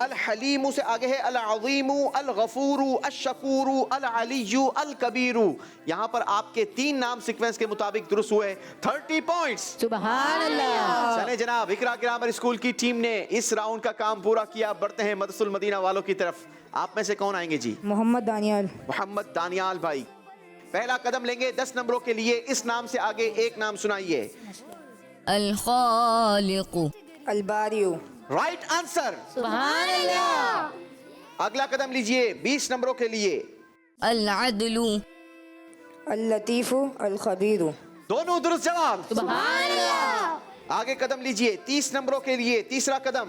अल हलीमु से आगे है अल अज़ीमु, अल गफूरु, अल शकूरु, अल अलिय्यु, अल कबीरु। यहाँ पर आपके 3 नाम सीक्वेंस के मुताबिक दुरुस्त हुए। 30 पॉइंट्स।
सुभान अल्लाह।
चले जनाब, इकरा ग्रामर स्कूल की टीम ने इस राउंड का काम पूरा किया। बढ़ते हैं मदरसतुल मदीना वालों की तरफ। आप में से कौन आएंगे जी?
मोहम्मद दानियाल।
मोहम्मद दानियाल भाई पहला कदम लेंगे 10 नंबरों के लिए। इस नाम से आगे एक नाम सुनाइए।
अल-खालिक।
अलबारियु।
Right answer.
सुभान अल्लाह।
अगला कदम लीजिए 20 नंबरों के लिए।
अल-अदलु।
अल लतीफ़ु अल खबीरु।
दोनों दुरुस्त जवाब।
सुभान अल्लाह।
आगे कदम लीजिए 30 नंबरों के लिए। तीसरा कदम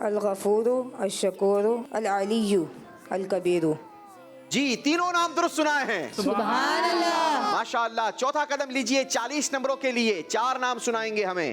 अलगफूर अशकूर अलअलिय्यु अलकबीर।
जी, तीनों नाम दुरुस्त सुनाए हैं।
सुभान अल्लाह
माशाअल्लाह। चौथा कदम लीजिए 40 नंबरों के लिए। 4 नाम सुनाएंगे हमें।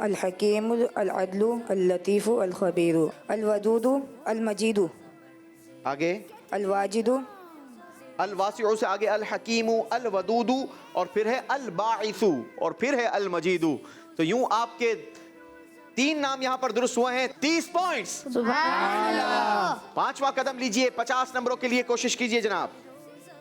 अलहकीम अलअदलु अल्लतीफ़ अलखबीर अलवदूद अलमजीद
आगे
अलवाजिद
अल वासिउ से आगे अल हकीमु अल वदूदु और फिर है अल बाइसु और फिर है अल मजीदु। तो यूं आपके 3 नाम यहां पर दुरुस्त हुए हैं। 30 पॉइंट्स। पांचवा कदम लीजिए 50 नंबरों के लिए। कोशिश कीजिए जनाब।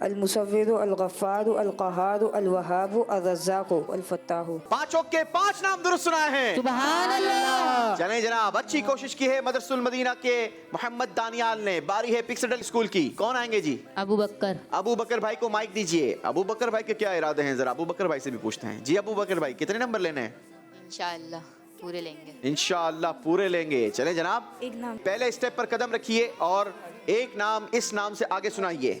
अलमुसव्विर अलगफ़ार अलक़हार अलवहाब अर्रज़्ज़ाक़ अलफ़त्ताह।
पांचों के 5 नाम दुरुस्त सुनाए हैं।
सुभान अल्लाह
चलें जनाब, अच्छी कोशिश की है मदरसुल मदीना के मोहम्मद दानियाल ने। बारी है पिक्सडल स्कूल की। कौन आएंगे जी?
अबू बकर।
अबू बकर भाई को माइक दीजिए। अबू बकर भाई के क्या इरादे हैं, जरा अबू बकर भाई से भी पूछते हैं। जी अबू बकर भाई, कितने नंबर लेने हैं?
इंशाअल्लाह पूरे लेंगे।
इंशाअल्लाह पूरे लेंगे। चले जनाब,
एक नाम
पहले स्टेप पर कदम रखिए और एक नाम इस नाम से आगे सुनाइए।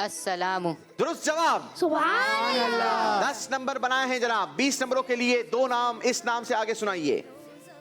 अस्सलामु।
दुरुस्त जवाब।
सुभान अल्लाह।
10 नंबर बनाए हैं जनाब। 20 नंबरों के लिए 2 नाम इस नाम से आगे सुनाइए।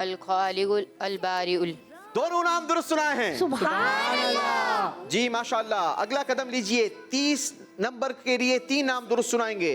अल खालिकुल अल बारिउल।
दोनों नाम दुरुस्त सुनाए हैं।
सुभान अल्लाह।
जी माशाअल्लाह। अगला कदम लीजिए 30 नंबर के लिए 3 नाम दुरुस्त सुनाएंगे।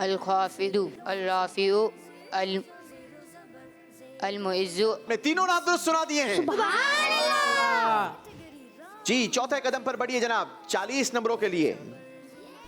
अल खाफिदु अल राफिउ अल मुइज़्ज़ु।
आपने तीनों नाम दुरुस्त सुना दिए हैं।
सुभान अल्लाह।
जी, चौथे कदम पर बढ़िए जनाब। 40 नंबरों के लिए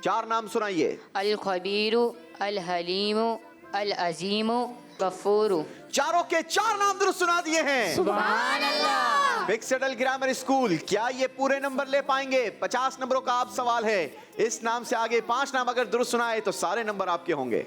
4 नाम सुनाइए।
अल खबीरु अल हलीमु अल अजीमु गफूरु।
चारों के 4 नाम दुरुस्त सुना दिए हैं।
सुभान अल्लाह।
पिक्सडल ग्रामर स्कूल, क्या ये पूरे नंबर ले पाएंगे? 50 नंबरों का आप सवाल है। इस नाम से आगे 5 नाम अगर दुरुस्त सुनाए तो सारे नंबर आपके होंगे।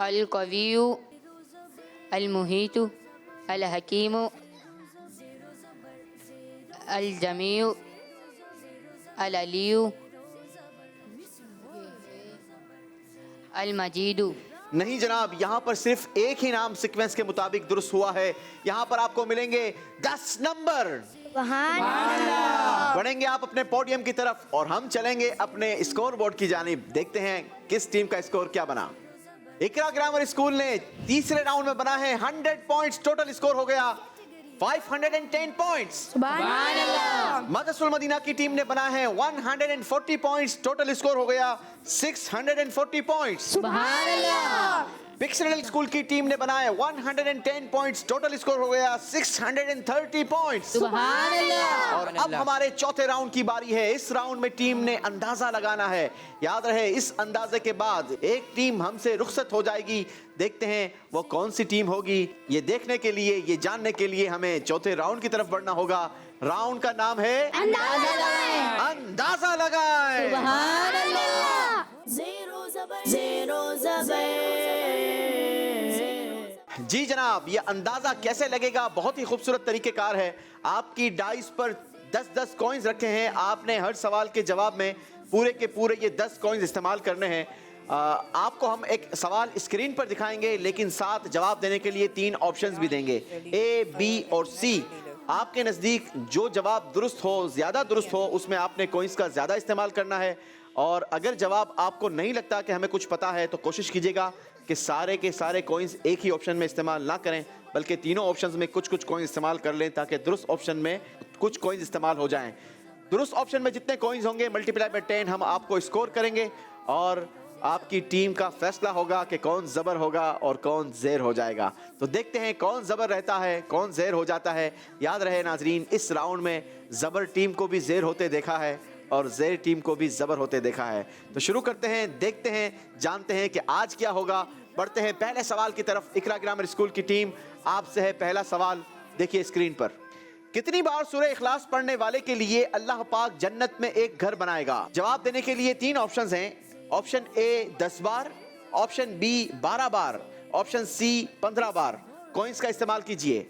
अल कवियु अल मुहीतु अल हकीमु अल जमीउ अल अलियु अल मजीदु।
नहीं जनाब, यहाँ पर सिर्फ एक ही नाम सीक्वेंस के मुताबिक दुरुस्त हुआ है। यहाँ पर आपको मिलेंगे 10 नंबर। बढ़ेंगे आप अपने पोडियम की तरफ और हम चलेंगे अपने स्कोर बोर्ड की जानिब। देखते हैं किस टीम का स्कोर क्या बना। इकरा ग्रामर स्कूल ने तीसरे राउंड में बना है 100 पॉइंट्स। टोटल स्कोर हो गया 510 पॉइंट्स।
सुभान अल्लाह।
मदरसुल मदीना की टीम ने बना है 140 पॉइंट्स। टोटल स्कोर हो गया 640 पॉइंट्स।
सुभान अल्लाह।
पिक्सडल स्कूल की टीम ने बनाया 110 पॉइंट्स। टोटल स्कोर हो गया 630 पॉइंट्स।
सुभान अल्लाह।
और अब हमारे चौथे राउंड की बारी है। इस राउंड में टीम ने अंदाजा लगाना है। याद रहे, इस अंदाजे के बाद एक टीम हमसे रुखसत हो जाएगी। देखते हैं वो कौन सी टीम होगी। ये देखने के लिए, ये जानने के लिए हमें चौथे राउंड की तरफ बढ़ना होगा। राउंड का नाम है
अंदाजा लगाएं।
अंदाजा लगाएं।
सुभान अल्लाह। ज़ेरो ज़बर।
जी जनाब, ये अंदाजा कैसे लगेगा? बहुत ही खूबसूरत तरीकेकार है। आपकी डाइस पर 10-10 कॉइन्स रखे हैं। आपने हर सवाल के जवाब में पूरे के पूरे ये 10 कॉइन्स इस्तेमाल करने हैं। आपको हम एक सवाल स्क्रीन पर दिखाएंगे, लेकिन साथ जवाब देने के लिए 3 ऑप्शंस भी देंगे, A, B और C। आपके नज़दीक जो जवाब दुरुस्त हो, ज़्यादा दुरुस्त हो, उसमें आपने कॉइन्स का ज़्यादा इस्तेमाल करना है। और अगर जवाब आपको नहीं लगता कि हमें कुछ पता है तो कोशिश कीजिएगा कि सारे के सारे कॉइन्स एक ही ऑप्शन में इस्तेमाल ना करें, बल्कि तीनों ऑप्शंस में कुछ कुछ कॉइन्स इस्तेमाल कर लें, ताकि दुरुस्त ऑप्शन में कुछ कॉइन्स इस्तेमाल हो जाएं। दुरुस्त ऑप्शन में जितने कॉइन्स होंगे मल्टीप्लाई बाय 10 हम आपको स्कोर करेंगे और आपकी टीम का फैसला होगा कि कौन ज़बर होगा और कौन ज़ेर हो जाएगा। तो देखते हैं कौन ज़बर रहता है, कौन ज़ेर हो जाता है। याद रहे नाजरीन, इस राउंड में ज़बर टीम को भी ज़ेर होते देखा है और ज़ेर टीम को भी ज़बर होते देखा है। तो शुरू करते हैं, देखते हैं, जानते हैं कि आज क्या होगा। बढ़ते हैं पहले सवाल की तरफ। इकरा ग्रामर स्कूल की टीम आपसे है पहला सवाल। देखिए स्क्रीन पर, कितनी बार सूरह इखलास पढ़ने वाले के लिए अल्लाह पाक जन्नत में एक घर बनाएगा? जवाब देने के लिए 3 ऑप्शंस हैं। ऑप्शन ए 10 बार, ऑप्शन बी 12 बार, ऑप्शन सी 15 बार। कॉइन्स का इस्तेमाल कीजिए।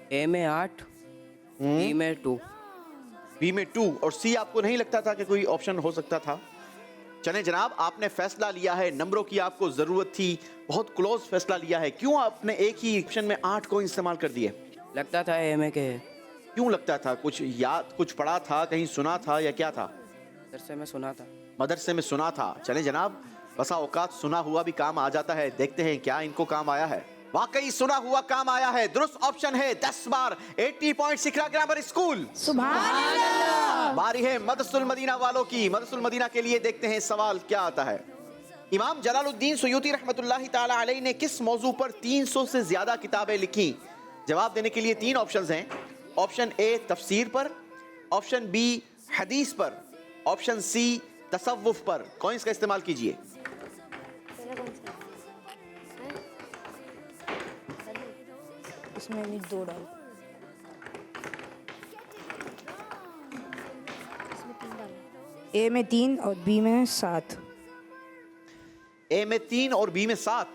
ए में 8, बी में 2।
बी में 2 और सी आपको नहीं लगता था कि कोई ऑप्शन हो सकता था? चलें जनाब, आपने फैसला लिया है, नंबरों की आपको जरूरत थी, बहुत क्लोज फैसला लिया है। क्यों आपने एक ही ऑप्शन में 8 को इस्तेमाल कर दिए?
लगता था ए में के है।
क्यों लगता था? कुछ याद, कुछ पढ़ा था, कहीं सुना था या क्या था?
मदरसे में सुना था।
मदरसे में सुना था। चलें जनाब, बसा औकात सुना हुआ भी काम आ जाता है। देखते हैं क्या इनको काम आया है। वाकई सुना हुआ काम आया है। दुरुस्त ऑप्शन है 10 बार 80 पॉइंट इकरा ग्रामर स्कूल।
सुभान अल्लाह।
बारी है मदरसतुल मदीना वालों की। मदरसतुल मदीना के लिए देखते हैं सवाल क्या आता है। इमाम जलालुद्दीन सुयूती रहमतुल्लाहि ताला अलैहि ने किस मौजू पर 300 से ज्यादा किताबें लिखी? जवाब देने के लिए 3 ऑप्शंस हैं। ऑप्शन ए तफसीर पर, ऑप्शन बी हदीस पर, ऑप्शन सी तसव्वुफ पर। कॉइंस का इस्तेमाल कीजिए।
इसमें भी 2 डाल। ए में 3 और बी में 7।
ए में 3 और बी में 7।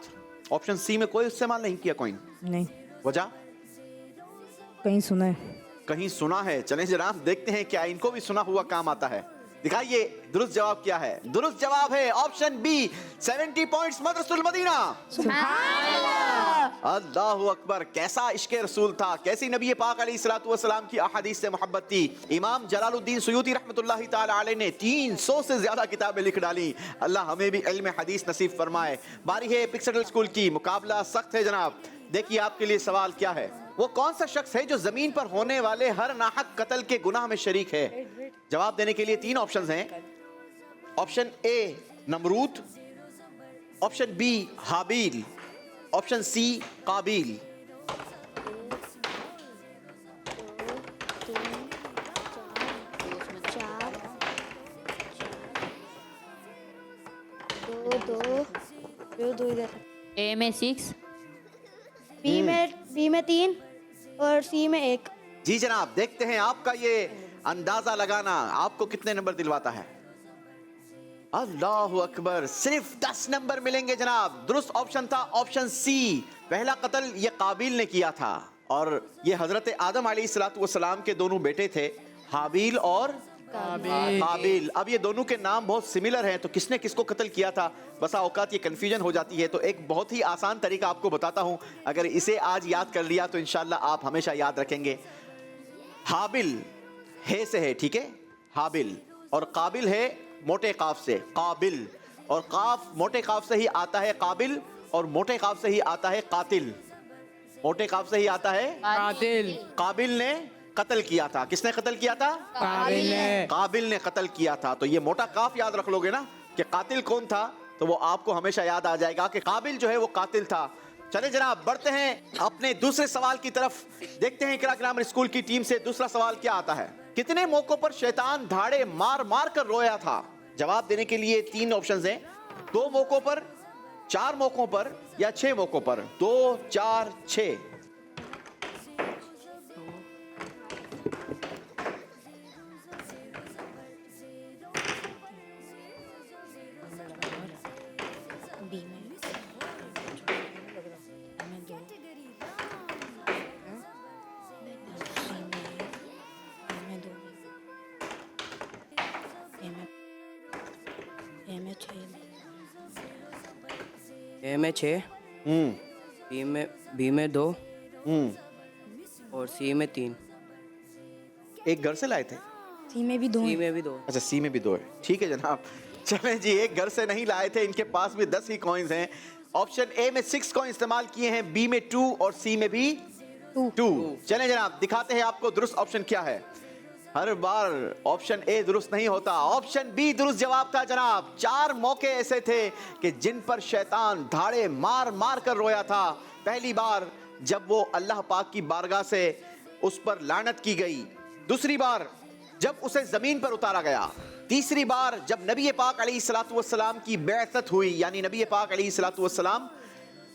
ऑप्शन सी में कोई इस्तेमाल नहीं किया कॉइन?
नहीं,
वजह?
कहीं सुना है।
कहीं सुना है। चलें जनाब, देखते हैं क्या इनको भी सुना हुआ काम आता है। दिखाइए दुरुस्त जवाब क्या है। दुरुस्त जवाब है ऑप्शन बी 70 पॉइंट्स मदरसतुल मदीना। अल्लाहु अकबर। कैसा इश्क़ रसूल था, कैसी नबी पाक अलैहिस्सलातु वस्सलाम की अहादीस से मोहब्बत थी। इमाम जलालुद्दीन सुयूती रहमतुल्लाहि ताला अलैहि ने 300 से ज्यादा किताबें लिख डाली। अल्लाह हमें भी इल्म हदीस नसीब फरमाए। बारी है पिक्सडल स्कूल की। मुकाबला सख्त है जनाब। देखिए आपके लिए सवाल क्या है। वो कौन सा शख्स है जो जमीन पर होने वाले हर नाहक कत्ल के गुनाह में शरीक है? जवाब देने के लिए 3 ऑप्शंस हैं। ऑप्शन ए नमरूद, ऑप्शन बी हाबील, ऑप्शन सी काबिल।
दो इधर।
ए में 6,
बी में 3 और सी में 1।
जी जनाब, देखते हैं आपका ये अंदाजा लगाना आपको कितने नंबर दिलवाता है। अल्लाहु अकबर। सिर्फ 10 नंबर मिलेंगे जनाब। दुरुस्त ऑप्शन था ऑप्शन सी। पहला कत्ल ये काबिल ने किया था और ये हजरत आदम अलैहिस्सलातु वस्सलाम के दोनों बेटे थे, हाबिल और काबिल। अब ये दोनों के नाम बहुत सिमिलर हैं, तो किसने किसको कत्ल किया था बसा औकात ये कंफ्यूजन हो जाती है। तो एक बहुत ही आसान तरीका आपको बताता हूं, अगर इसे आज याद कर लिया तो इंशाल्लाह आप हमेशा याद रखेंगे। हाबिल हे से है, ठीक है, हाबिल, और काबिल है मोटे काफ से, काबिल, और काफ मोटे काफ से ही आता है काबिल, और मोटे काफ से ही आता है कातिल। मोटे काफ से ही आता है
कातिल।
काबिल ने कत्ल किया था। किसने कत्ल किया था?
काबिल ने।
काबिल ने कत्ल किया था। तो ये मोटा काफ याद रख लोगे ना कि कातिल कौन था, तो वो आपको हमेशा याद आ जाएगा कि काबिल जो है वो कातिल था। चले जनाब, बढ़ते हैं अपने दूसरे सवाल की तरफ। देखते हैं इकरा ग्रामर स्कूल की टीम से दूसरा सवाल क्या आता है। कितने मौकों पर शैतान धाड़े मार मार कर रोया था? जवाब देने के लिए 3 ऑप्शंस हैं। 2 मौकों पर, 4 मौकों पर या 6 मौकों पर। 2, 4, 6।
ए में 6, बी में 2 और सी में 3।
एक घर से लाए थे?
सी में भी 2।
सी में भी 2।
अच्छा, सी में भी 2 है, ठीक है जनाब। चलें जी, एक घर से नहीं लाए थे, इनके पास भी 10 ही कॉइन्स हैं। ऑप्शन ए में 6 कॉइन इस्तेमाल किए हैं, बी में 2 और सी में भी 2। चलें जनाब, दिखाते हैं आपको दुरुस्त ऑप्शन क्या है। हर बार ऑप्शन ए दुरुस्त नहीं होता, ऑप्शन बी दुरुस्त जवाब था जनाब। 4 मौके ऐसे थे कि जिन पर शैतान धाड़े मार मार कर रोया था। पहली बार जब वो अल्लाह पाक की बारगाह से उस पर लानत की गई, दूसरी बार जब उसे जमीन पर उतारा गया, तीसरी बार जब नबी पाक अलैहिस्सलातु वस्सलाम की बैअत हुई, यानी नबी पाक अलैहिस्सलातु वस्सलाम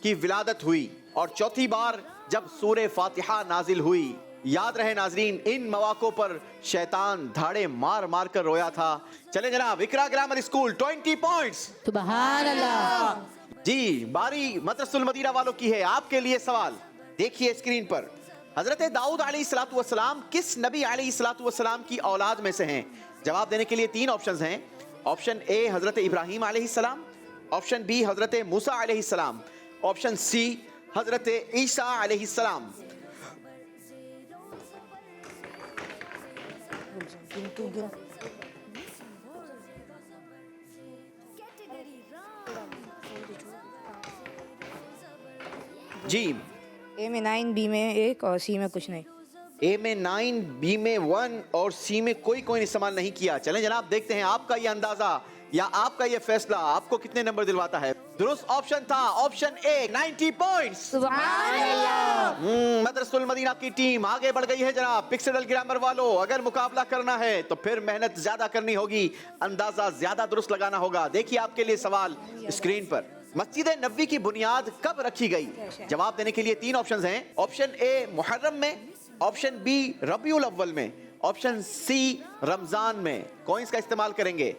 की विलादत हुई, और चौथी बार जब सूरह फातिहा नाजिल हुई। याद रहे नाजरीन, इन मौकों पर शैतान धाड़े मार मार कर रोया था। चले जनाब, इकरा ग्रामर स्कूल 20 पॉइंट्स।
सुभान अल्लाह।
जी, बारी मदरसतुल मदीना वालों की है। आपके लिए सवाल देखिए स्क्रीन पर। हजरत दाऊद अलैहिस्सलाम किस नबी अलैहिस्सलाम की औलाद में से हैं? जवाब देने के लिए 3 ऑप्शंस हैं। ऑप्शन ए हजरत इब्राहीम अलैहिस्सलाम, ऑप्शन बी हजरत मूसा अलैहिस्सलाम, ऑप्शन सी हजरत ईसा अलैहिस्सलाम। जी,
ए में 9, बी में 1 और सी में कुछ नहीं।
ए में 9, बी में 1 और सी में कोई इस्तेमाल नहीं किया। चलें जनाब, देखते हैं आपका ये अंदाजा या आपका ये फैसला आपको कितने नंबर दिलवाता है। दुरुस्त ऑप्शन था ऑप्शन ए, 90 पॉइंट्स।
सुभान अल्लाह।
मदरसतुल मदीना की टीम आगे बढ़ गई है जनाब। पिक्सेडल ग्रामर वालों, अगर मुकाबला करना है तो फिर मेहनत ज्यादा करनी होगी, अंदाजा ज्यादा दुरुस्त लगाना होगा। देखिए आपके लिए सवाल स्क्रीन पर। मस्जिद नबवी की बुनियाद कब रखी गई? जवाब देने के लिए 3 ऑप्शंस हैं। ऑप्शन ए मुहर्रम में, ऑप्शन बी रबीउल अव्वल में, ऑप्शन सी रमजान में। कॉइंस का इस्तेमाल करेंगे,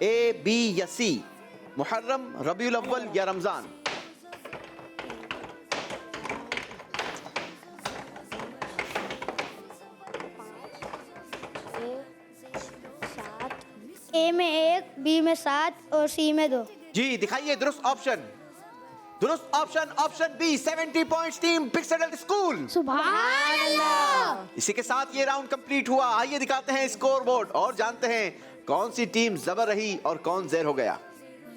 ए, बी या सी, मुहर्रम, रबीउल अव्वल या रमजान।
ए में 1, बी में 7 और सी में 2।
जी दिखाइए दुरुस्त ऑप्शन। दुरुस्त option option B, 70 points team पिक्सेडल स्कूल।
सुभान अल्लाह।
इसी के साथ ये राउंड कंप्लीट हुआ। आइए दिखाते हैं स्कोर बोर्ड और जानते हैं कौन सी टीम जबर रही और कौन ज़ेर हो गया।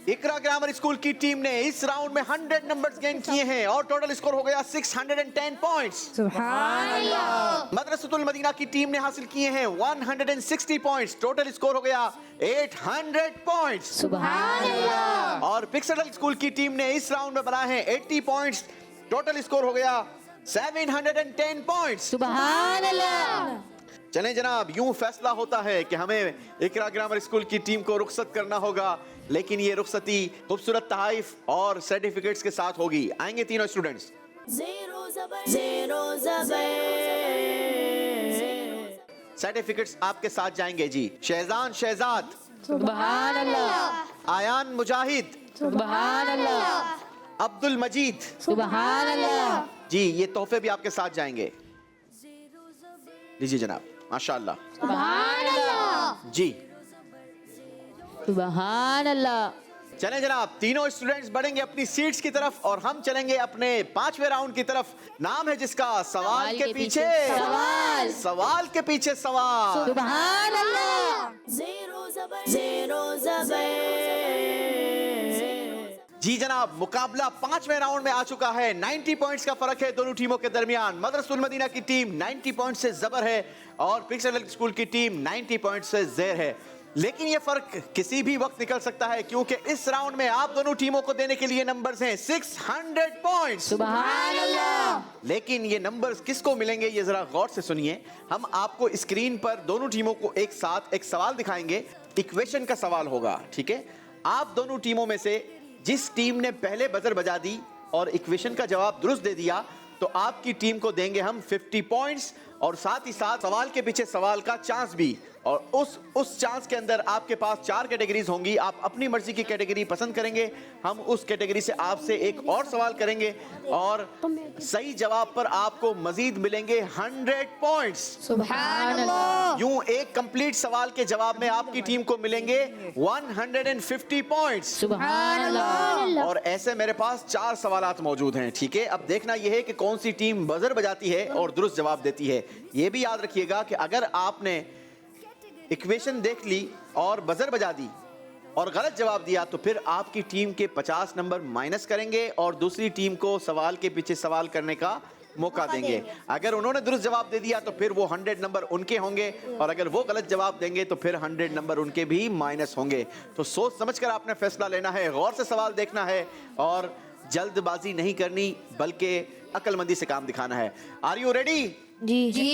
इकरा ग्रामर स्कूल की टीम ने इस राउंड में 100 नंबर्स गेन किए हैं और टोटल स्कोर हो गया 610 पॉइंट्स।
सुभान अल्लाह।
मदरसतुल मदीना की टीम ने हासिल किए हैं 160 पॉइंट्स, टोटल स्कोर हो गया 800 पॉइंट्स।
सुभान अल्लाह।
और पिक्सेडल स्कूल की टीम ने इस राउंड में बनाए हैं 80 पॉइंट्स, टोटल स्कोर हो गया 710 पॉइंट्स।
सुभान अल्लाह।
चलें जनाब, यूं फैसला होता है कि हमें इकरा ग्रामर स्कूल की टीम को रुखसत करना होगा, लेकिन ये रुखसती खूबसूरत तहाइफ और सर्टिफिकेट्स के साथ होगी। आएंगे तीनों स्टूडेंट्स। सर्टिफिकेट्स आपके साथ जाएंगे जी। शहजान शहजाद,
सुभान अल्लाह।
आयान मुजाहिद,
सुभान अल्लाह।
अब्दुल मजीद,
सुभान अल्लाह।
जी ये तोहफे भी आपके साथ जाएंगे। लीजिए जनाब, माशाअल्लाह।
सुभान अल्लाह।
जी
सुभान अल्लाह।
चलें जनाब, तीनों स्टूडेंट्स बढ़ेंगे अपनी सीट्स की तरफ और हम चलेंगे अपने 5वें राउंड की तरफ। नाम है जिसका सवाल के पीछे
सवाल,
सवाल के पीछे सवाल।
सुभान अल्लाह।
जी जनाब, मुकाबला 5वें राउंड में आ चुका है। 90 पॉइंट्स का फर्क है दोनों टीमों के दरमियान। मदरसतुल मदीना की टीम 90 पॉइंट से जबर है और पिक्सेडल स्कूल की टीम 90 पॉइंट से ज़ेर है, लेकिन ये फर्क किसी भी वक्त निकल सकता है, क्योंकि इस राउंड में आप दोनों टीमों को देने के लिए नंबर्स हैं 600 पॉइंट्स।
सुभान अल्लाह।
लेकिन ये नंबर्स किसको मिलेंगे ये जरा गौर से सुनिए। हम आपको स्क्रीन पर दोनों टीमों को एक साथ एक सवाल दिखाएंगे। इक्वेशन का सवाल होगा, ठीक है। आप दोनों टीमों में से जिस टीम ने पहले बजर बजा दी और इक्वेशन का जवाब दुरुस्त दे दिया, तो आपकी टीम को देंगे हम 50 पॉइंट्स और साथ ही साथ सवाल के पीछे सवाल का चांस भी। और उस चांस के अंदर आपके पास 4 कैटेगरीज होंगी। आप अपनी मर्जी की कैटेगरी पसंद करेंगे, हम उस कैटेगरी से आपसे एक और सवाल करेंगे और सही जवाब पर आपको मजीद मिलेंगे 100 पॉइंट्स।
सुभान अल्लाह।
यूं एक कंप्लीट सवाल के जवाब में आपकी टीम को मिलेंगे 150 पॉइंट्स।
सुभान अल्लाह।
और ऐसे मेरे पास 4 सवालात मौजूद हैं, ठीक है। अब देखना यह है कि कौन सी टीम बजर बजाती है और दुरुस्त जवाब देती है। यह भी याद रखिएगा कि अगर आपने इक्वेशन देख ली और बजर बजा दी और गलत जवाब दिया, तो फिर आपकी टीम के 50 नंबर माइनस करेंगे और दूसरी टीम को सवाल के पीछे सवाल करने का मौका देंगे। अगर उन्होंने दुरुस्त जवाब दे दिया तो फिर वो 100 नंबर उनके होंगे और अगर वो गलत जवाब देंगे तो फिर 100 नंबर उनके भी माइनस होंगे। तो सोच समझकर आपने फैसला लेना है, गौर से सवाल देखना है और जल्दबाजी नहीं करनी, बल्कि अक्लमंदी से काम दिखाना है। Are you ready?
जी
जी।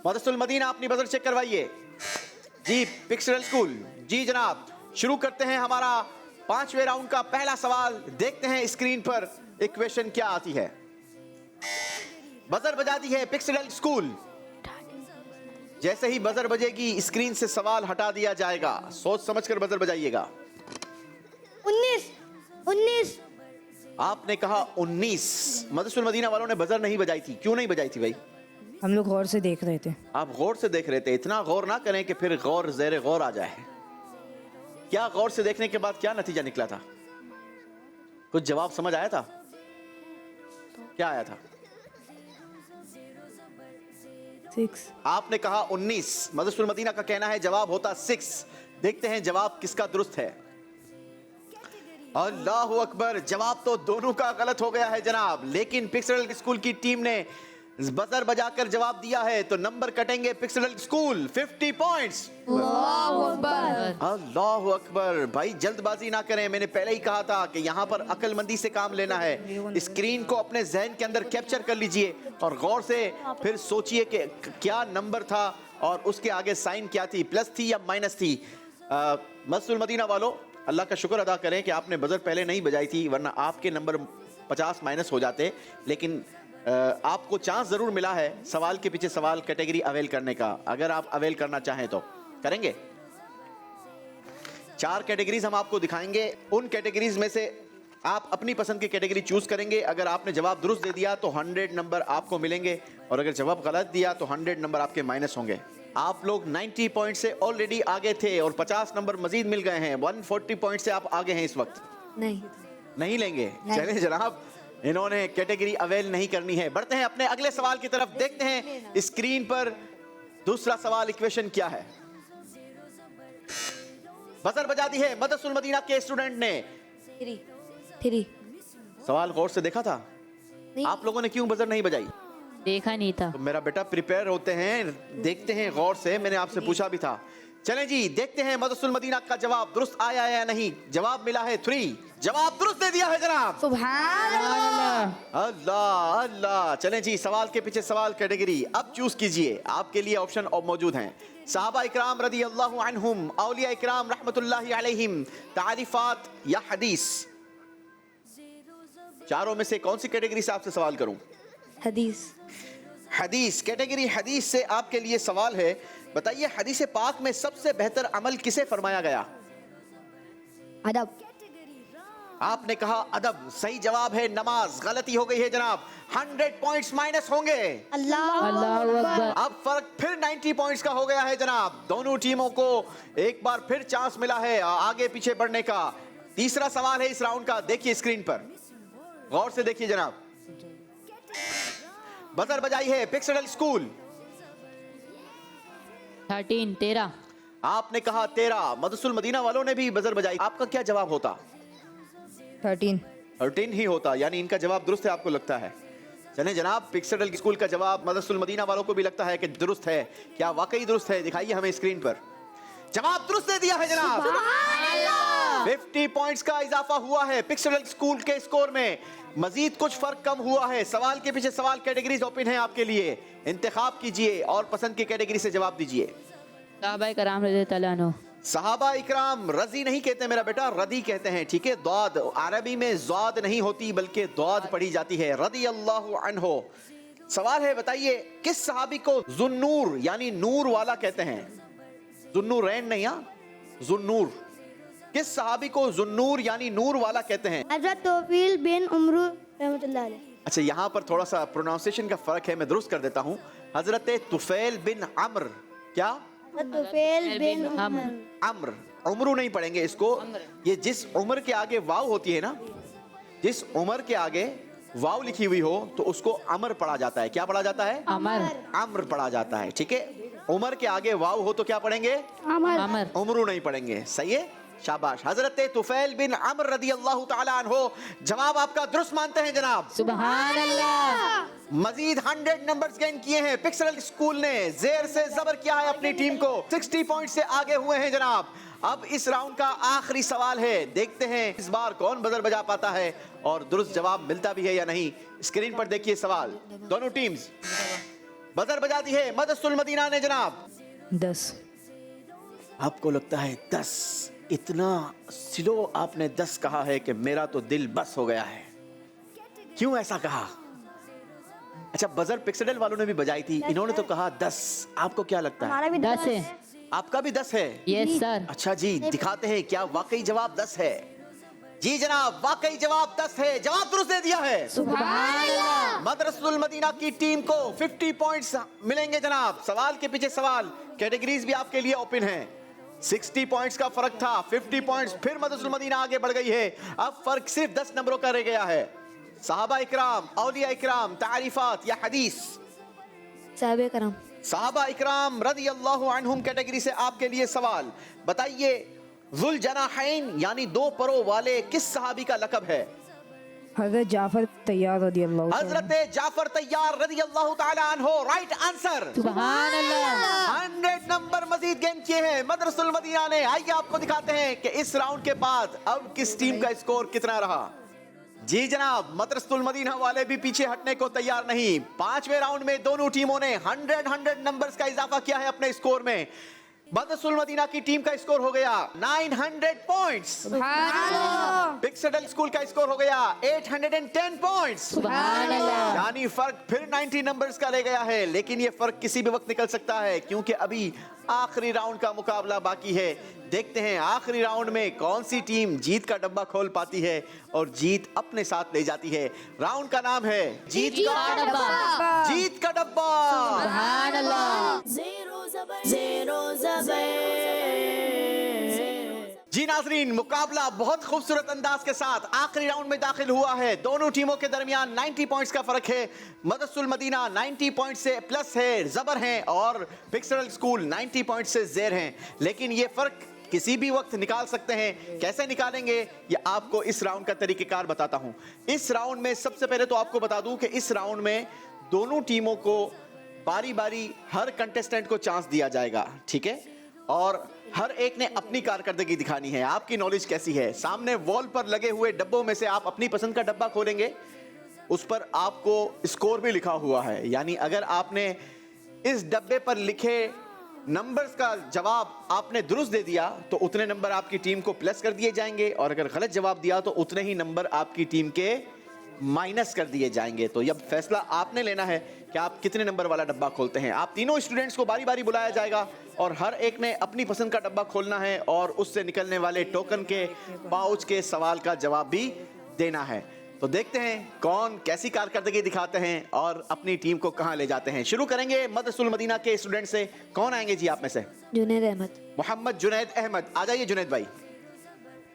मदरसतुल मदीना अपनी बजर चेक करवाइए। जी पिक्सेडल स्कूल, जी जनाब, शुरू करते हैं हमारा 5वें राउंड का पहला सवाल। देखते हैं स्क्रीन पर इक्वेशन क्या आती है। बजर बजा दी है पिक्सेडल स्कूल। जैसे ही बजर बजेगी स्क्रीन से सवाल हटा दिया जाएगा। सोच समझकर बजर बजाइएगा।
19।
आपने कहा 19। मदरसतुल मदीना वालों ने बजर नहीं बजाई थी। क्यों नहीं बजाई थी भाई?
हम लोग गौर से देख रहे थे।
आप गौर से देख रहे थे। इतना गौर ना करें कि फिर गौर ज़ेरे गौर आ जाए। क्या गौर से देखने के बाद क्या नतीजा निकला था? कुछ जवाब समझ आया था? क्या आया था?
6।
आपने कहा 19। मदरसतुल मदीना का कहना है जवाब होता 6। देखते हैं जवाब किसका दुरुस्त है। अल्लाहु अकबर, जवाब तो दोनों का गलत हो गया है जनाब। लेकिन पिक्सडल स्कूल की टीम ने बजर बजाकर जवाब दिया है तो नंबर कटेंगे पिक्सडल स्कूल 50 पॉइंट्स। अल्लाहु अकबर। भाई जल्दबाजी ना करें, मैंने पहले ही कहा था कि यहाँ पर अक्लमंदी से काम लेना है। स्क्रीन को अपने जहन के अंदर कैप्चर कर लीजिए और गौर से फिर सोचिए कि क्या नंबर था और उसके आगे साइन क्या थी, प्लस थी या माइनस थी। मदरसतुल मदीना वालों, अल्लाह का शुक्र अदा करें कि आपने बजर पहले नहीं बजाई थी, वरना आपके नंबर 50 माइनस हो जाते। लेकिन आपको चांस जरूर मिला है सवाल के पीछे सवाल कैटेगरी अवेल करने का। अगर आप अवेल करना चाहें तो करेंगे। 4 कैटेगरीज हम आपको दिखाएंगे। उन कैटेगरीज में से आप अपनी पसंद की कैटेगरी चूज करेंगे। अगर आपने जवाब दुरुस्त दे दिया तो 100 नंबर आपको मिलेंगे और अगर जवाब गलत दिया तो 100 नंबर आपके माइनस होंगे। आप लोग 90 पॉइंट से ऑलरेडी आगे थे और 50 नंबर मजीद मिल गए हैं। 140 पॉइंट से आप आगे हैं इस वक्त। नहीं लेंगे? चलें जनाब, इन्होंने कैटेगरी अवेल नहीं करनी है। बढ़ते हैं अपने अगले सवाल की तरफ। देखते हैं स्क्रीन पर दूसरा सवाल इक्वेशन क्या है। बजर बजा दी है मदरसतुल मदीना के स्टूडेंट ने।
3।
सवाल गौर से देखा था? आप लोगों ने क्यों बजर नहीं बजाई?
देखा नहीं था।
तो मेरा बेटा प्रिपेयर होते हैं, देखते हैं गौर से। मैंने आपसे पूछा भी था। चलें जी, देखते हैं मदरसतुल मदीना का जवाब दुरुस्त आया या नहीं। जवाब मिला है 3। जवाब दुरुस्त दे दिया है जनाब।
सुभान अल्लाह।
अल्लाह अल्लाह। चलें जी, सवाल के पीछे सवाल कैटेगरी अब चूज कीजिए। आपके लिए ऑप्शन मौजूद हैं। सहाबा इकराम रदी अल्लाहु अन्हुम, औलिया इकराम रहमतुल्लाहि अलैहिम, तारीफात या हदीस। चारों में से कौन सी कैटेगरी से आपसे सवाल करूं?
हदीस।
हदीस। कैटेगरी हदीस से आपके लिए सवाल है। बताइए हदीस पाक में सबसे बेहतर अमल किसे फरमाया गया?
अदब।
आपने कहा अदब। सही जवाब है नमाज। गलती हो गई है जनाब। 100 पॉइंट्स माइनस होंगे।
अल्लाह।
अब फर्क फिर 90 पॉइंट्स का हो गया है जनाब। दोनों टीमों को एक बार फिर चांस मिला है आगे पीछे बढ़ने का। तीसरा सवाल है इस राउंड का। देखिए स्क्रीन पर, गौर से देखिए जनाब। बजर बजाई है पिक्सडल स्कूल।
13।
आपने कहा 13। मदरसतुल मदीना वालों ने भी बजर बजाई। आपका क्या जवाब होता? 13 ही होता। यानी इनका जवाब दुरुस्त है आपको लगता है। चलें जनाब, पिक्सडल स्कूल का जवाब मदरसतुल मदीना वालों को भी लगता है कि दुरुस्त है। क्या वाकई दुरुस्त है? दिखाइए हमें स्क्रीन पर। जवाब दुरुस्त दे दिया है जनाब। 50 पॉइंट्स का इजाफा हुआ है पिक्सडल स्कूल के स्कोर में। मजीद कुछ फर्क कम हुआ है। सवाल के पीछे सवाल कैटेगरीज ओपन है आपके लिए। इंतखाब कीजिए और पसंद की कैटेगरी से जवाब दीजिए।
सहाबा इकराम रज़ी अल्लाह अन्हु।
सहाबा इकराम, रजी नहीं कहते मेरा बेटा, रदी कहते हैं। ठीक है, द्वाद अरबी में ज़ाद नहीं होती बल्कि द्वाद पढ़ी जाती है। रदी अल्लाहु अन्हु। सवाल है, बताइए किस सहाबी को जुन्नूर यानी नूर वाला कहते हैं? जुन्नूरैन नहीं, जुन्नूर। किस सहाबी को जुन्नूर यानी नूर वाला कहते हैं?
हज़रत तौफील बिन उमर रहमतुल्लाह अलैह।
अच्छा, यहाँ पर थोड़ा सा प्रोनाउंसिएशन का फर्क है, मैं दुरुस्त कर देता हूँ। हजरत तुफैल बिन अम्र। क्या?
तुफैल बिन
अम्र। उमरू नहीं पढ़ेंगे इसको। ये जिस उम्र के आगे वाव होती है ना, जिस उम्र के आगे वाव लिखी हुई हो तो उसको अमर पढ़ा जाता है। क्या पढ़ा जाता है?
अमर।
अम्र पढ़ा जाता है। ठीक है, उम्र के आगे वाव हो तो क्या पढ़ेंगे?
अमर।
उमरू नहीं पढ़ेंगे। सही है, शाबाश। हजरत तुफैल बिन अम्र रदी अल्लाह ताला अन्हो। जवाब आपका दुरुस्त मानते हैं जनाब।
सुभान अल्लाह।
मजीद 100 नंबर्स गेन किए हैं पिक्सडल स्कूल ने। जेर से जबर किया है अपनी टीम को। 60 पॉइंट से आगे हुए हैं जनाब। अब इस राउंड का आखिरी सवाल है। देखते हैं इस बार कौन बजर बजा पाता है और दुरुस्त जवाब मिलता भी है या नहीं। स्क्रीन पर देखिए सवाल। दोनों टीम्स बजर बजा दी है मदरसतुल मदीना ने जनाब।
10।
आपको लगता है 10? इतना स्लो आपने 10 कहा है कि मेरा तो दिल बस हो गया है। क्यों ऐसा कहा? अच्छा, बजर पिक्सडल वालों ने भी बजाई थी, इन्होंने तो कहा 10। आपको क्या लगता है?
हमारा भी
10 है।
आपका भी 10 है?
Yes sir.
अच्छा जी, दिखाते हैं क्या वाकई जवाब 10 है। जी जनाब, वाकई जवाब 10 है, जवाब दुरुस्त दे दिया है। मदरसतुल मदीना की टीम को 50 पॉइंट्स मिलेंगे जनाब। सवाल के पीछे सवाल, कैटेगरीज भी आपके लिए ओपन है। 60 पॉइंट्स का फर्क था, 50 पॉइंट्स, फिर मदरसतुल मदीना आगे बढ़ गई है। अब फर्क सिर्फ 10 नंबरों का रह गया है। सहाबा इकराम, औलिया इकराम, तारीफात या हदीस?
साहब करम।
सहाबा इकराम रज़ी अल्लाहु अन्हुम कैटेगरी से आपके लिए सवाल। बताइए, ज़ुल जनाहैन यानी दो परों वाले किस सहाबी का लक़ब है?
हज़रत जाफ़र तैयार रज़ियल्लाहु ताला।
हज़रत जाफ़र तैयार रज़ियल्लाहु ताला अन्हो। Right answer.
सुभान अल्लाह।
100 नंबर मजीद गेन किए हैं मदरसतुल मदीना ने। आइए आपको दिखाते हैं कि इस राउंड के बाद अब किस टीम का स्कोर कितना रहा। जी जनाब, मदरसतुल मदीना वाले भी पीछे हटने को तैयार नहीं। 5वें राउंड में दोनों टीमों ने 100 नंबर्स का इजाफा किया है अपने स्कोर में। मदरसतुल मदीना की टीम का स्कोर हो गया 900 पॉइंट्स। पिक्सडल स्कूल का स्कोर हो गया 810 पॉइंट्स। यानी फर्क फिर 90 नंबर्स का रह गया है, लेकिन ये फर्क किसी भी वक्त निकल सकता है क्योंकि अभी आखिरी राउंड का मुकाबला बाकी है। देखते हैं आखिरी राउंड में कौन सी टीम जीत का डब्बा खोल पाती है और जीत अपने साथ ले जाती है। राउंड का नाम है जीत का डब्बा। जीत का डब्बा।
सुभान अल्लाह।
जी नाजरीन, मुकाबला बहुत खूबसूरत अंदाज के साथ आखिरी राउंड में दाखिल हुआ है। दोनों टीमों के दरमियान 90 पॉइंट्स का फर्क है। मदरसतुल मदीना 90 पॉइंट से प्लस है, जबर हैं, और पिक्सडल स्कूल 90 पॉइंट से जेर हैं। लेकिन ये फर्क किसी भी वक्त निकाल सकते हैं। कैसे निकालेंगे ये आपको इस राउंड का तरीकेकार बताता हूं। इस राउंड में सबसे पहले तो आपको बता दूं कि इस राउंड में दोनों टीमों को बारी बारी हर कंटेस्टेंट को चांस दिया जाएगा, ठीक है? और हर एक ने अपनी कारकर्दगी दिखानी है। आपकी नॉलेज कैसी है? सामने वॉल पर लगे हुए डब्बों में से आप अपनी पसंद का डब्बा खोलेंगे, उस पर आपको स्कोर भी लिखा हुआ है। यानी अगर आपने इस डब्बे पर लिखे नंबर्स का जवाब आपने दुरुस्त दे दिया तो उतने नंबर आपकी टीम को प्लस कर दिए जाएंगे, और अगर गलत जवाब दिया तो उतने ही नंबर आपकी टीम के माइनस कर दिए जाएंगे। तो अब फैसला आपने लेना है कि आप कितने नंबर वाला डब्बा खोलते हैं। आप तीनों स्टूडेंट्स को बारी बारी बुलाया जाएगा और हर एक ने अपनी पसंद का डब्बा खोलना है और उससे निकलने वाले टोकन के पाउच के सवाल का जवाब भी देना है। तो देखते हैं कौन कैसी कारकर्दगी दिखाते हैं और अपनी टीम को कहां ले जाते हैं। शुरू करेंगे मदरसतुल मदीना के स्टूडेंट से। कौन आएंगे जी आप में से?
जुनैद अहमद।
मोहम्मद जुनैद अहमद, आ जाइए जुनैद भाई।